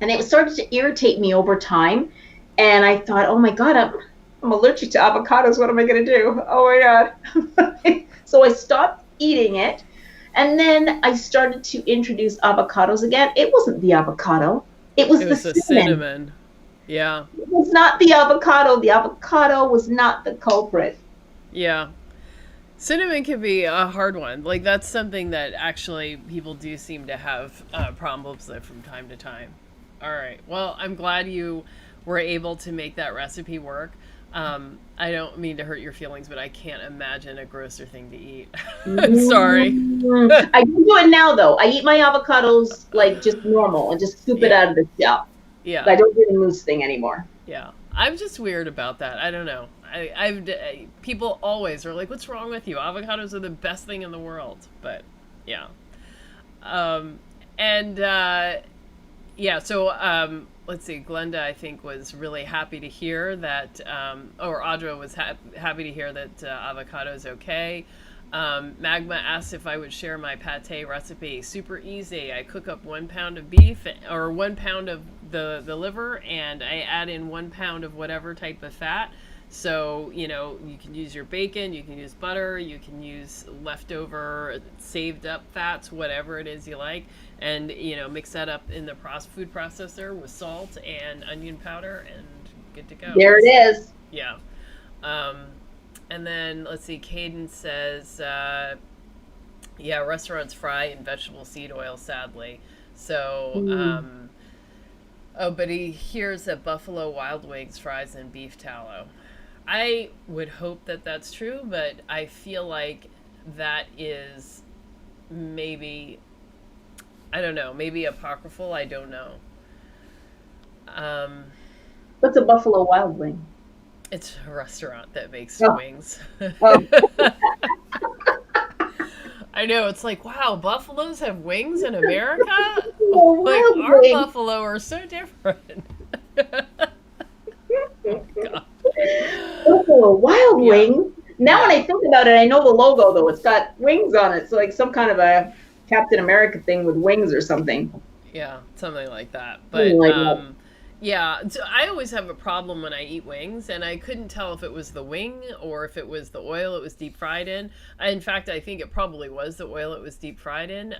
and it started to irritate me over time. And I thought, oh my God, I'm allergic to avocados. What am I going to do? Oh my God. So I stopped eating it. And then I started to introduce avocados again. It wasn't the avocado, it was It the was the cinnamon. cinnamon. Yeah. It was not the avocado. The avocado was not the culprit. Yeah. Cinnamon can be a hard one. Like, that's something that actually people do seem to have problems with from time to time. All right. Well, I'm glad you were able to make that recipe work. I don't mean to hurt your feelings, but I can't imagine a grosser thing to eat. I'm sorry. I do it now, though. I eat my avocados like just normal and just scoop it Yeah. out of the shell. Yeah. I don't do the mousse thing anymore. Yeah. I'm just weird about that. I don't know. People always are like, "What's wrong with you? Avocados are the best thing in the world." But yeah. Um, and yeah, so let's see. Glenda, I think, was really happy to hear that, or Audra was happy to hear that avocado is okay. Magma asked if I would share my pate recipe. Super easy. I cook up 1 pound of beef or 1 pound of the liver, and I add in 1 pound of whatever type of fat. So, you know, you can use your bacon, you can use butter, you can use leftover saved up fats, whatever it is you like, and, you know, mix that up in the food processor with salt and onion powder, and good to go. There it is. Yeah. And then, let's see, Caden says, yeah, restaurants fry in vegetable seed oil, sadly. So, oh, but he hears that Buffalo Wild Wings fries in beef tallow. I would hope that that's true, but I feel like that is maybe, I don't know, maybe apocryphal. I don't know. What's a Buffalo Wild Wing? It's a restaurant that makes wings. Oh. I know, it's like, wow, buffaloes have wings in America? Oh, Like, our wing. buffalo are so different. Oh, God. Buffalo Wild Yeah. Wing. Now Yeah. when I think about it, I know the logo though. It's got wings on it. So like some kind of a Captain America thing with wings or something. Yeah, something like that. Something But like that. yeah, so I always have a problem when I eat wings, and I couldn't tell if it was the wing or if it was the oil it was deep fried in. In fact, I think it probably was the oil it was deep fried in.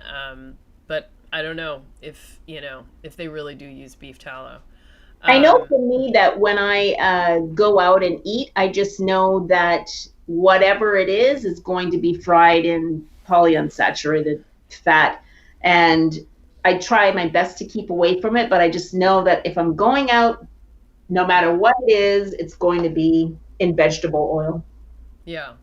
But I don't know if, you know, if they really do use beef tallow. I know Um, for me that when I go out and eat, I just know that whatever it is going to be fried in polyunsaturated fat. And I try my best to keep away from it, but I just know that if I'm going out, no matter what it is, it's going to be in vegetable oil. yeah.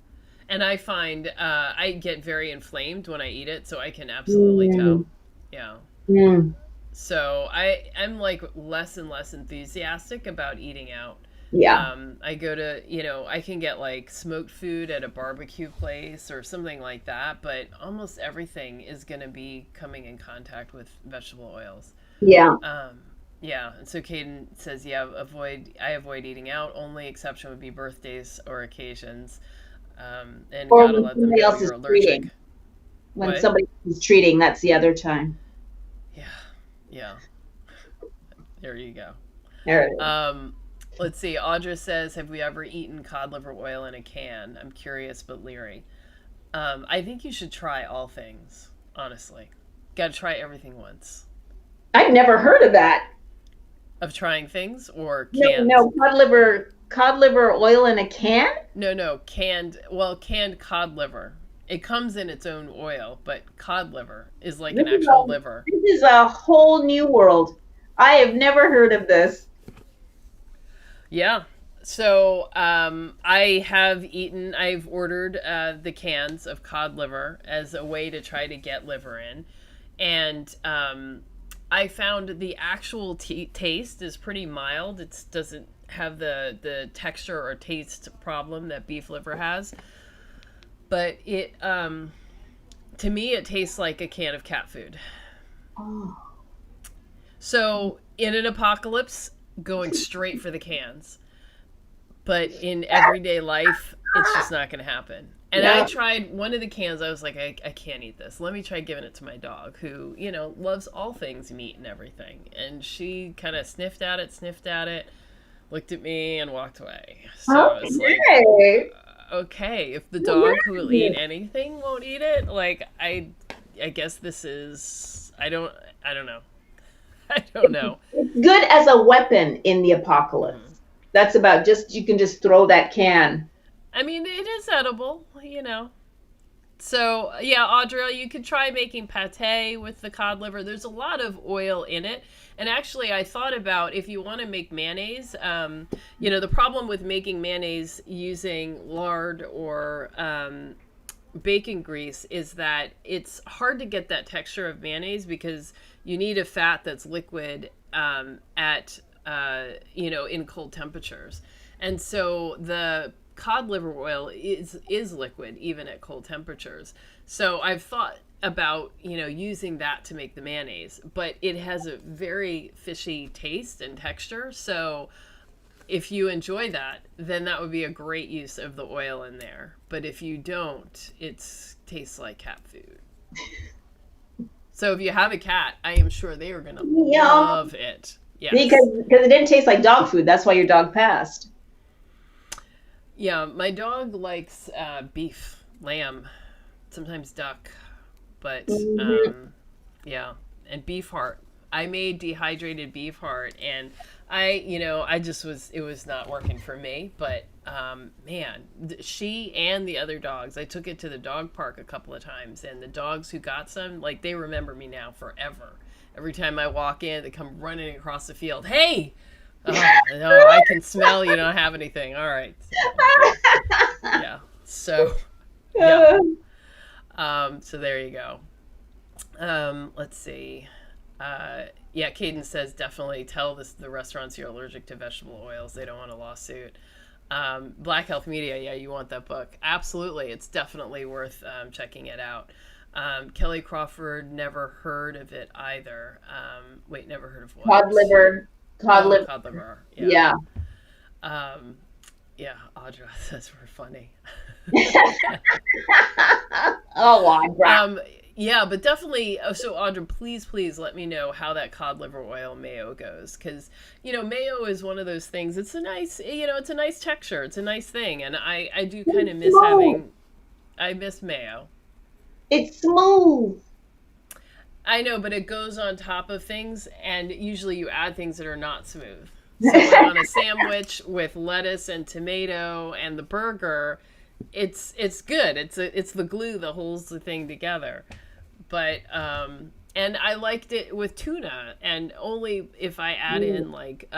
And I find I get very inflamed when I eat it, so I can absolutely tell. Mm, Yeah. mm, So I'm like less and less enthusiastic about eating out. yeah. I go to, you know, I can get like smoked food at a barbecue place or something like that, but almost everything is going to be coming in contact with vegetable oils. Yeah. Um, yeah, and so Caden says, yeah, I avoid eating out. Only exception would be birthdays or occasions. And Or gotta when let them somebody know else is you're allergic. treating. When What? somebody is treating, that's the other time. Yeah, yeah. There you go. There it is. Let's see. Audra says, "Have we ever eaten cod liver oil in a can?" I'm curious but leery. I think you should try all things. Honestly, got to try everything once. I've never heard of that. Of trying things or No, canned? no, cod liver oil in a can? No, no, canned. Well, canned cod liver. It comes in its own oil, but cod liver is like This an is actual liver. a whole new world. I have never heard of this. Yeah. So I've ordered the cans of cod liver as a way to try to get liver in. And I found the actual taste is pretty mild. It doesn't have the texture or taste problem that beef liver has. But to me, it tastes like a can of cat food. Oh. So in an apocalypse, going straight for the cans. But in everyday life, it's just not going to happen. And I tried one of the cans. I was like, I can't eat this. Let me try giving it to my dog, who, you know, loves all things meat and everything. And she kind of sniffed at it, looked at me, and walked away. So I was like, okay, if the dog who will eat anything won't eat it, like, I guess this is, I don't know. I don't know. It's good as a weapon in the apocalypse. Mm-hmm. That's about you can just throw that can. I mean, it is edible, you know. So, yeah, Audra, you could try making pate with the cod liver. There's a lot of oil in it. And actually, I thought about if you want to make mayonnaise, you know, the problem with making mayonnaise using lard or bacon grease is that it's hard to get that texture of mayonnaise because you need a fat that's liquid at, you know, in cold temperatures. And so the cod liver oil is liquid even at cold temperatures. So I've thought about, you know, using that to make the mayonnaise, but it has a very fishy taste and texture. So if you enjoy that, then that would be a great use of the oil in there. But if you don't, it tastes like cat food. So if you have a cat, I am sure they are going to love it. Yes. Because it didn't taste like dog food. That's why your dog passed. Yeah, my dog likes beef, lamb, sometimes duck, but yeah, and beef heart. I made dehydrated beef heart, and it was not working for me, but man, she and the other dogs, I took it to the dog park a couple of times, and the dogs who got some, like, they remember me now forever. Every time I walk in, they come running across the field. Hey! Oh, no, I can smell you don't have anything. All right. Yeah. So, yeah. So there you go. Let's see. Yeah, Caden says definitely tell the restaurants you're allergic to vegetable oils. They don't want a lawsuit. Black Health Media, yeah, you want that book. Absolutely. It's definitely worth checking it out. Kelly Crawford, never heard of it either. Wait, never heard of what? Cod liver. Cod liver. Yeah. Yeah, Audra says we're funny. Oh, Audra. Yeah, but definitely. So Audra, please let me know how that cod liver oil mayo goes, because you know mayo is one of those things. It's a nice, you know, it's a nice texture. It's a nice thing, and I do kind of miss I miss mayo. It's smooth. I know, but it goes on top of things, and usually you add things that are not smooth. So like on a sandwich with lettuce and tomato and the burger, it's good. It's the glue that holds the thing together. But and I liked it with tuna, and only if I add in like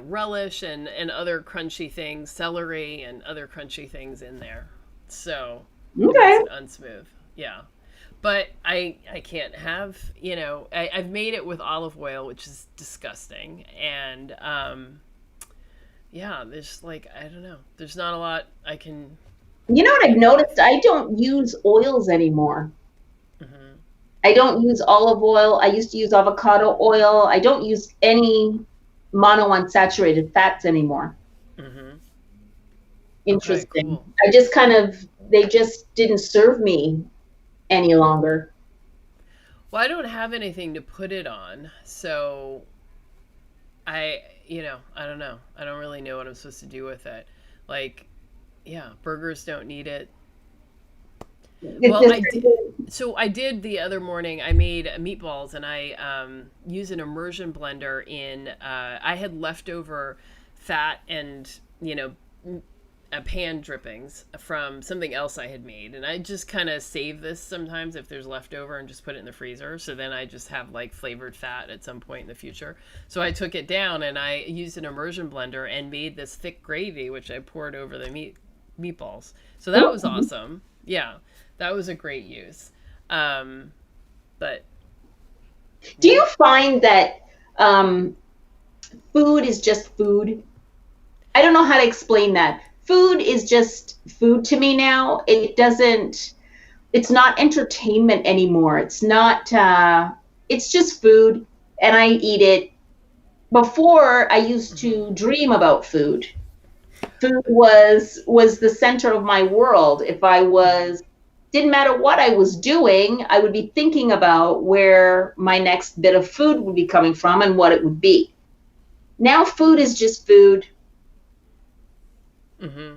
relish and other crunchy things, celery and other crunchy things in there. So it makes it unsmooth. Yeah. But I can't have, you know, I've made it with olive oil, which is disgusting. And, yeah, there's like, I don't know. There's not a lot I can. You know what I've noticed? I don't use oils anymore. Mm-hmm. I don't use olive oil. I used to use avocado oil. I don't use any monounsaturated fats anymore. Mm-hmm. Interesting. Okay, cool. I just they just didn't serve me any longer. Well, I don't have anything to put it on, so I don't know. I don't really know what I'm supposed to do with it. Like, yeah, burgers don't need it. Well, I did the other morning, I made meatballs, and I used an immersion blender in, I had leftover fat and, you know, pan drippings from something else I had made, and I just kind of save this sometimes if there's leftover and just put it in the freezer, so then I just have like flavored fat at some point in the future. So I took it down and I used an immersion blender and made this thick gravy, which I poured over the meatballs. So that was awesome. Yeah, that was a great use. But do you find that food is just food? I don't know how to explain that. Food is just food to me now. It's not entertainment anymore. It's not, it's just food, and I eat it. Before, I used to dream about food. food was the center of my world. If I was, didn't matter what I was doing, I would be thinking about where my next bit of food would be coming from and what it would be. Now food is just food. Mm-hmm.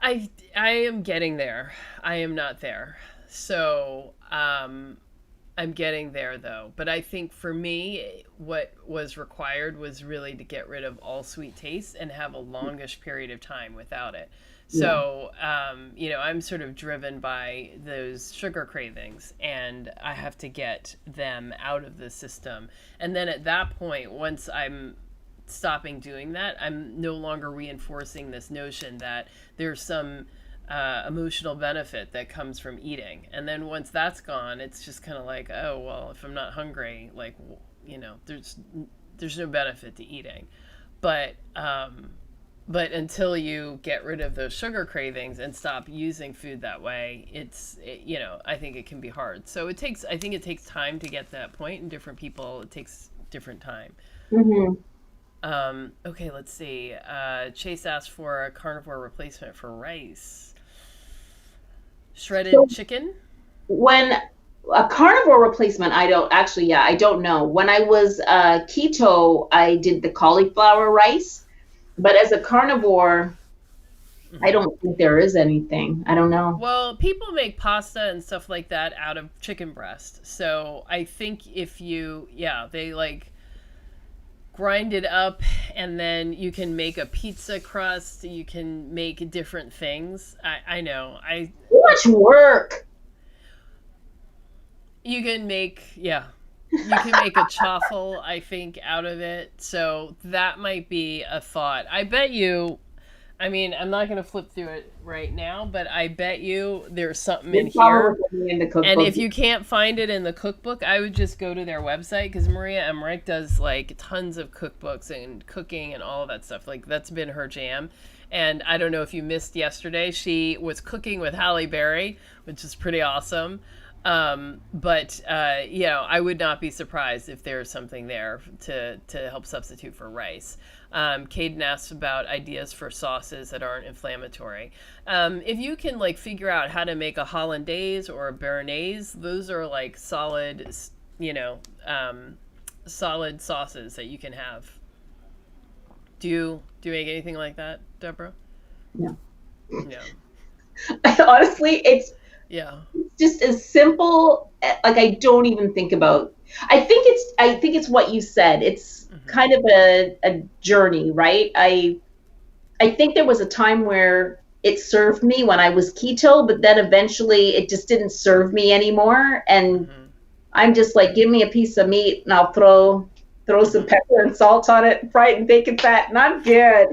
I am getting there. I am not there. So, I'm getting there though. But I think for me, what was required was really to get rid of all sweet taste and have a longish period of time without it. So, I'm sort of driven by those sugar cravings and I have to get them out of the system. And then at that point, once I'm stopping doing that, I'm no longer reinforcing this notion that there's some emotional benefit that comes from eating. And then once that's gone, it's just kind of like, oh, well, if I'm not hungry, like, there's no benefit to eating. But, but until you get rid of those sugar cravings and stop using food that way, I think it can be hard. So I think it takes time to get to that point, and different people, it takes different time. Mm-hmm. Okay, let's see. Chase asked for a carnivore replacement for rice. Shredded chicken? When a carnivore replacement, I don't know. When I was keto, I did the cauliflower rice, but as a carnivore, I don't think there is anything. I don't know. Well, people make pasta and stuff like that out of chicken breast. So I think if they like grind it up and then you can make a pizza crust, you can make different things. I know. Too much work. You can make a chaffle, I think, out of it. So that might be a thought. I bet you, I'm not going to flip through it right now, but I bet you there's something in here. And if you can't find it in the cookbook, I would just go to their website, because Maria Emmerich does like tons of cookbooks and cooking and all of that stuff. Like, that's been her jam. And I don't know if you missed yesterday, she was cooking with Halle Berry, which is pretty awesome. But I would not be surprised if there's something there to help substitute for rice. Caden asks about ideas for sauces that aren't inflammatory. If you can like figure out how to make a hollandaise or a béarnaise, those are like solid sauces that you can have. Do you make anything like that, Deborah? No. No. Honestly, it's yeah. just as simple. Like, I don't even think about. I think it's what you said. It's kind of a journey, right? I think there was a time where it served me when I was keto, but then eventually it just didn't serve me anymore. And I'm just like, give me a piece of meat and I'll throw some pepper and salt on it, fry it in bacon fat, and I'm good.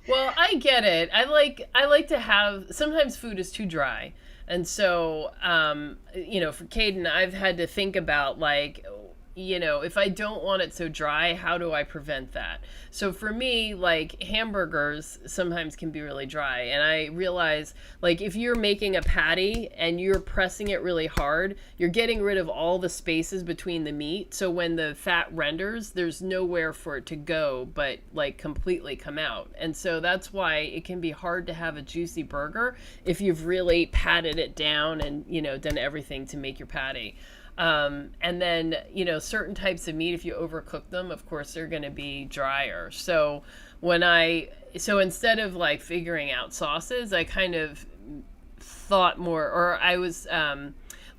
Well, I get it. I like to have, sometimes food is too dry. And so, for Caden, I've had to think about like, if I don't want it so dry, how do I prevent that? So for me, like, hamburgers sometimes can be really dry. And I realize, like, if you're making a patty and you're pressing it really hard, you're getting rid of all the spaces between the meat. So when the fat renders, there's nowhere for it to go but like completely come out. And so that's why it can be hard to have a juicy burger if you've really patted it down and, done everything to make your patty. And then, certain types of meat, if you overcook them, of course, they're going to be drier. So instead of like figuring out sauces, I kind of thought more, or I was,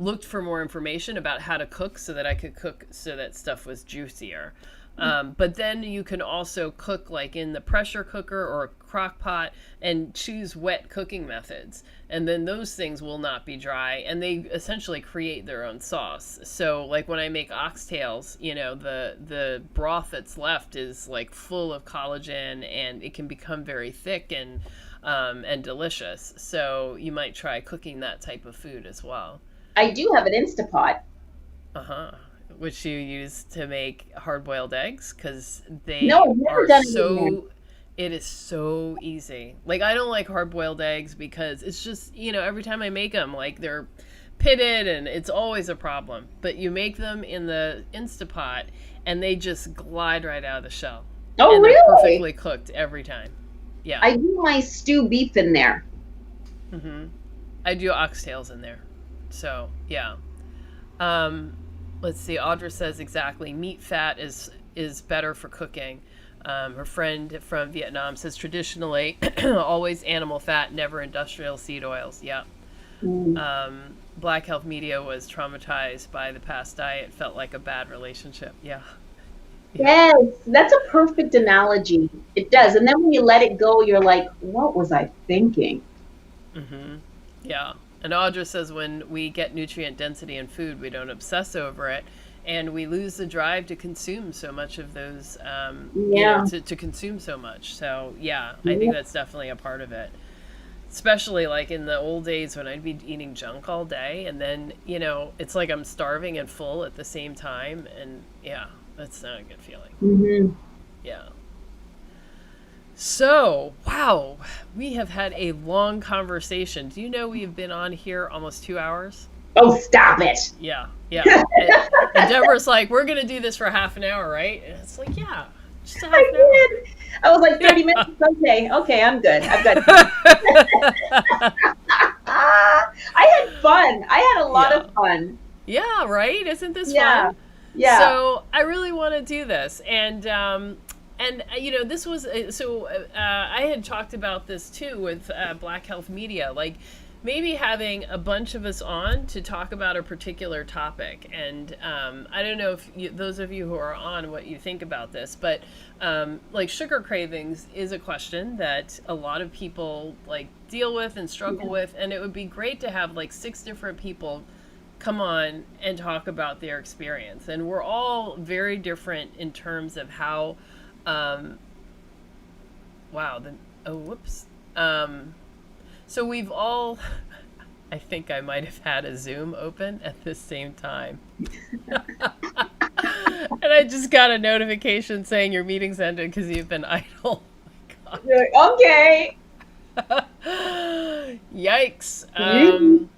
looked for more information about how to cook so that I could cook so that stuff was juicier. But then you can also cook like in the pressure cooker or a crock pot and choose wet cooking methods. And then those things will not be dry and they essentially create their own sauce. So like when I make oxtails, the broth that's left is like full of collagen and it can become very thick and delicious. So you might try cooking that type of food as well. I do have an Instapot. Which you use to make hard-boiled eggs, because it is so easy. Like, I don't like hard-boiled eggs because it's just, every time I make them, like, they're pitted and it's always a problem. But you make them in the Instapot and they just glide right out of the shell. Oh, and they're really? perfectly cooked every time. Yeah. I do my stew beef in there. Hmm. I do oxtails in there. So, yeah. Um, let's see. Audra says exactly. Meat fat is better for cooking. Her friend from Vietnam says traditionally, always animal fat, never industrial seed oils. Yeah. Mm. Black Health Media was traumatized by the past diet. Felt like a bad relationship. Yeah. Yeah. Yes, that's a perfect analogy. It Yeah. does. And then when you let it go, you're like, what was I thinking? Hmm. Yeah. And Audra says when we get nutrient density in food, we don't obsess over it. And we lose the drive to consume so much of those, Yeah. to consume so much. So, yeah, I think Yeah. that's definitely a part of it. Especially like in the old days when I'd be eating junk all day. And then, it's like I'm starving and full at the same time. And yeah, that's not a good feeling. Hmm. Yeah. So, wow, we have had a long conversation. Do you know we've been on here almost 2 hours? Oh, stop it. Yeah, yeah. And Deborah's like, we're going to do this for half an hour, right? And it's like, yeah, just a half I an hour. did. I was like 30 Yeah. minutes. Okay. Okay. I'm good. I've got time. I had fun. I had a lot Yeah. of fun. Yeah, right? Isn't this Yeah. fun? Yeah. So I really want to do this. And this was, I had talked about this too with Black Health Media, like maybe having a bunch of us on to talk about a particular topic. And I don't know if those of you who are on, what you think about this, but like sugar cravings is a question that a lot of people like deal with and struggle with. And it would be great to have like 6 different people come on and talk about their experience. And we're all very different in terms of how, um, wow, whoops. So we've all, I think I might have had a Zoom open at the same time. And I just got a notification saying your meeting's ended because you've been idle. Oh You're like, okay. my God. Yikes.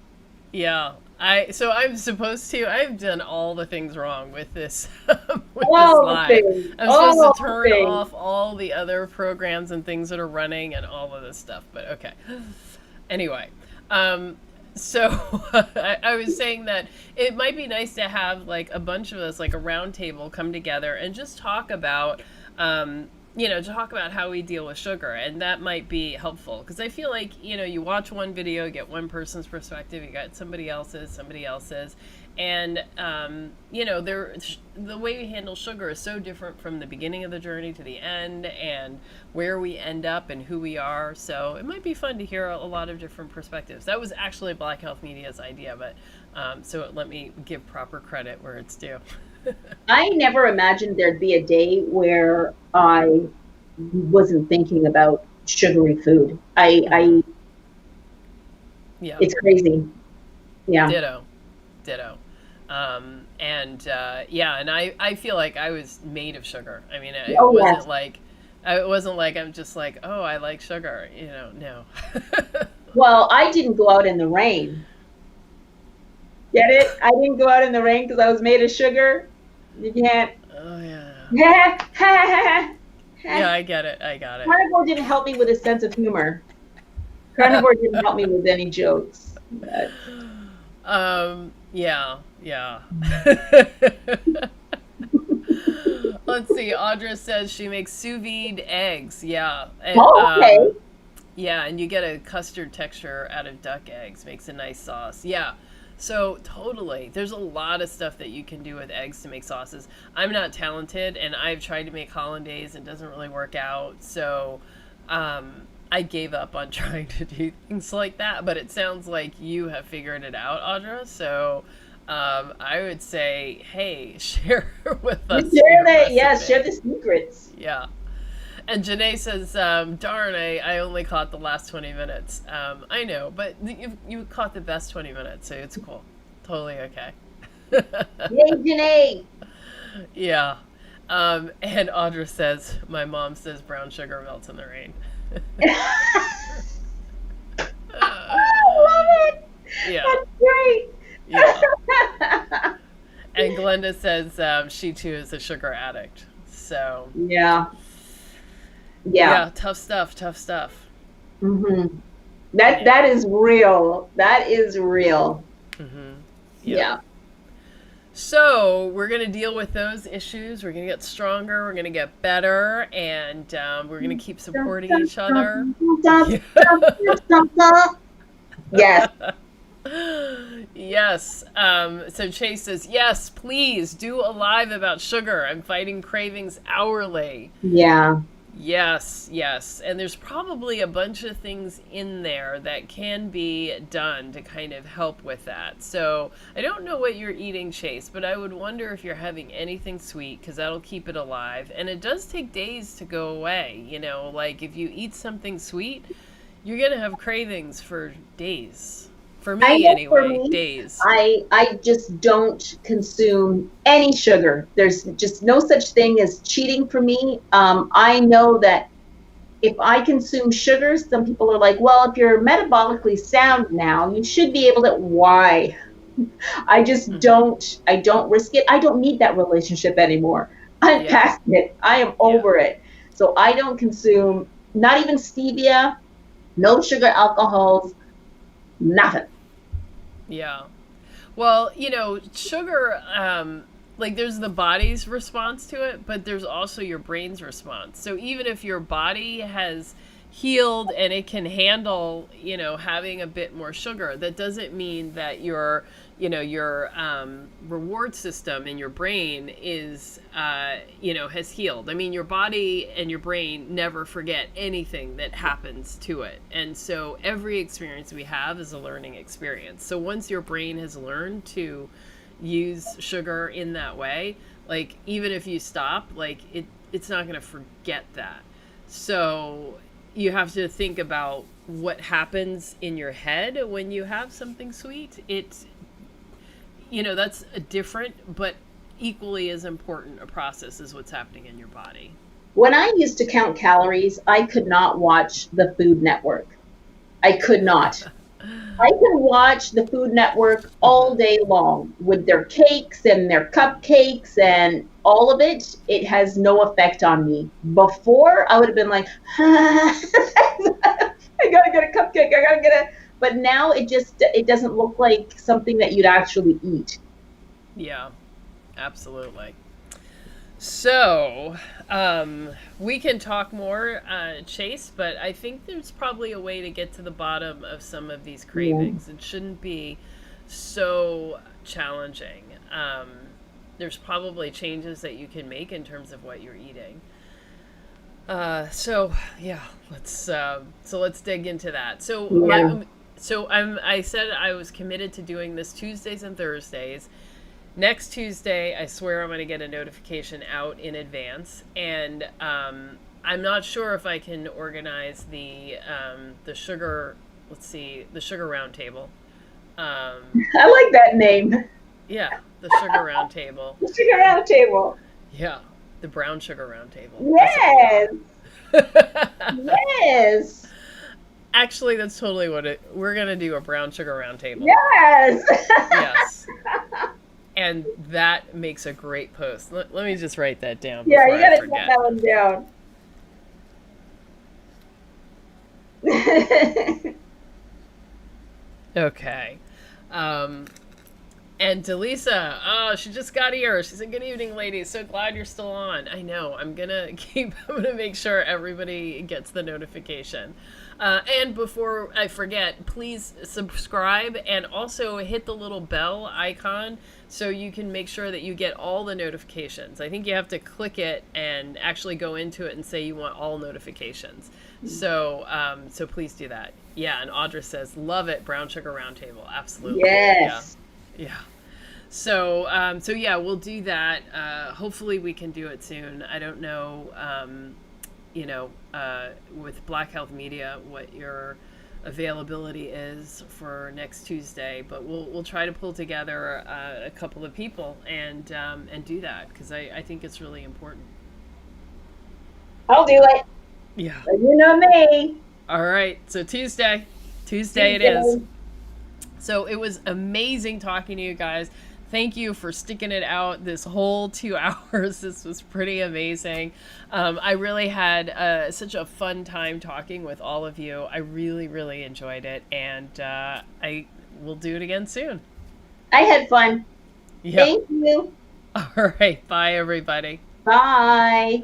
Yeah. I'm supposed to. I've done all the things wrong with this with this All the live. things. I'm supposed All to the turn things. off all the other programs and things that are running and all of this stuff. But okay. Anyway, so I was saying that it might be nice to have like a bunch of us, like a round table, come together and just talk about talk about how we deal with sugar, and that might be helpful because I feel like you watch one video, get one person's perspective, you got somebody else's, and the way we handle sugar is so different from the beginning of the journey to the end, and where we end up and who we are. So it might be fun to hear a lot of different perspectives. That was actually Black Health Media's idea, but so let me give proper credit where it's due. I never imagined there'd be a day where I wasn't thinking about sugary food. Hmm. Yeah. It's crazy. Yeah. Ditto. And I feel like I was made of sugar. I mean, Oh, yes. it wasn't like I'm just like, oh, I like sugar. No. Well, I didn't go out in the rain. Get it? I didn't go out in the rain because I was made of sugar. You can't. Oh yeah. Carnivore Yeah, I get it. I got it. didn't help me with a sense of humor. Carnivore didn't help me with any jokes. But Yeah, yeah. Let's see. Audra says she makes sous vide eggs. Yeah. oh, okay. Yeah, and you get a custard texture out of duck eggs. Makes a nice sauce. Yeah. So totally. There's a lot of stuff that you can do with eggs to make sauces. I'm not talented, and I've tried to make hollandaise and it doesn't really work out. So I gave up on trying to do things like that, but it sounds like you have figured it out, Audra. So I would say, hey, share with us Share your the yes, share recipe. the secrets. Yeah. And Janae says, darn, I only caught the last 20 minutes. I know, but you caught the best 20 minutes, so it's cool. Totally okay. Yay, Janae. Yeah. And Audra says, my mom says brown sugar melts in the rain. I love it. Yeah. That's great. Yeah. And Glenda says she too is a sugar addict. So Yeah. Yeah. Tough stuff. Tough stuff. Mm-hmm. That is real. That is real. Mm-hmm. Yeah. So we're going to deal with those issues. We're going to get stronger. We're going to get better. And we're going to keep supporting each other. Yes. Yes. So Chase says, yes, please do a live about sugar. I'm fighting cravings hourly. Yeah. Yes, yes. And there's probably a bunch of things in there that can be done to kind of help with that. So I don't know what you're eating, Chase, but I would wonder if you're having anything sweet, because that'll keep it alive. And it does take days to go away. You know, like if you eat something sweet, you're going to have cravings for days. For me, anyway, days. I just don't consume any sugar. There's just no such thing as cheating for me. I know that if I consume sugars, some people are like, well, if you're metabolically sound now, you should be able to. Why? I just don't. I don't risk it. I don't need that relationship anymore. I'm past it. I am over it. So I don't consume, not even stevia, no sugar alcohols, nothing. Yeah. Well, you know, sugar, like there's the body's response to it, but there's also your brain's response. So even if your body has healed and it can handle, you know, having a bit more sugar, that doesn't mean that your, you know, your reward system in your brain is, you know, has healed. I mean, your body and your brain never forget anything that happens to it. And so every experience we have is a learning experience. So once your brain has learned to use sugar in that way, like even if you stop, like it's not going to forget that. So you have to think about what happens in your head when you have something sweet. It's, you know, that's a different but equally as important a process as what's happening in your body. When I used to count calories, I could not watch the Food Network. I could not. I can watch the Food Network all day long with their cakes and their cupcakes and all of it. It has no effect on me. Before, I would have been like, I gotta get a cupcake. I gotta get a. But now it doesn't look like something that you'd actually eat. Yeah, absolutely. So, we can talk more, Chase, but I think there's probably a way to get to the bottom of some of these cravings. It shouldn't be so challenging. There's probably changes that you can make in terms of what you're eating. So yeah, let's dig into that. I said I was committed to doing this Tuesdays and Thursdays. Next Tuesday, I swear I'm going to get a notification out in advance, and I'm not sure if I can organize the sugar. Let's see, the sugar roundtable. I like that name. Yeah, the sugar roundtable. The sugar roundtable. Yeah, the brown sugar roundtable. Yes. Yes. Actually, that's totally we're going to do, a brown sugar roundtable. Yes. Yes. And that makes a great post. Let me just write that down. Yeah, you gotta write that one down. Okay. And Delisa, oh, she just got here. She said, good evening, ladies. So glad you're still on. I know. I'm gonna make sure everybody gets the notification. And before I forget, please subscribe and also hit the little bell icon so you can make sure that you get all the notifications. I think you have to click it and actually go into it and say you want all notifications. So please do that. Yeah, and Audra says, love it, brown sugar roundtable. Absolutely. Yes. Yeah. So yeah, we'll do that. Hopefully we can do it soon. I don't know, with Black Health Media, what your availability is for next Tuesday, but we'll try to pull together a couple of people and do that, because I think it's really important. I'll do it. Yeah. You know me. All right. So Tuesday it is. So it was amazing talking to you guys. Thank you for sticking it out this whole 2 hours. This was pretty amazing. I really had such a fun time talking with all of you. I really, really enjoyed it, and I will do it again soon. I had fun. Yep. Thank you. All right. Bye, everybody. Bye.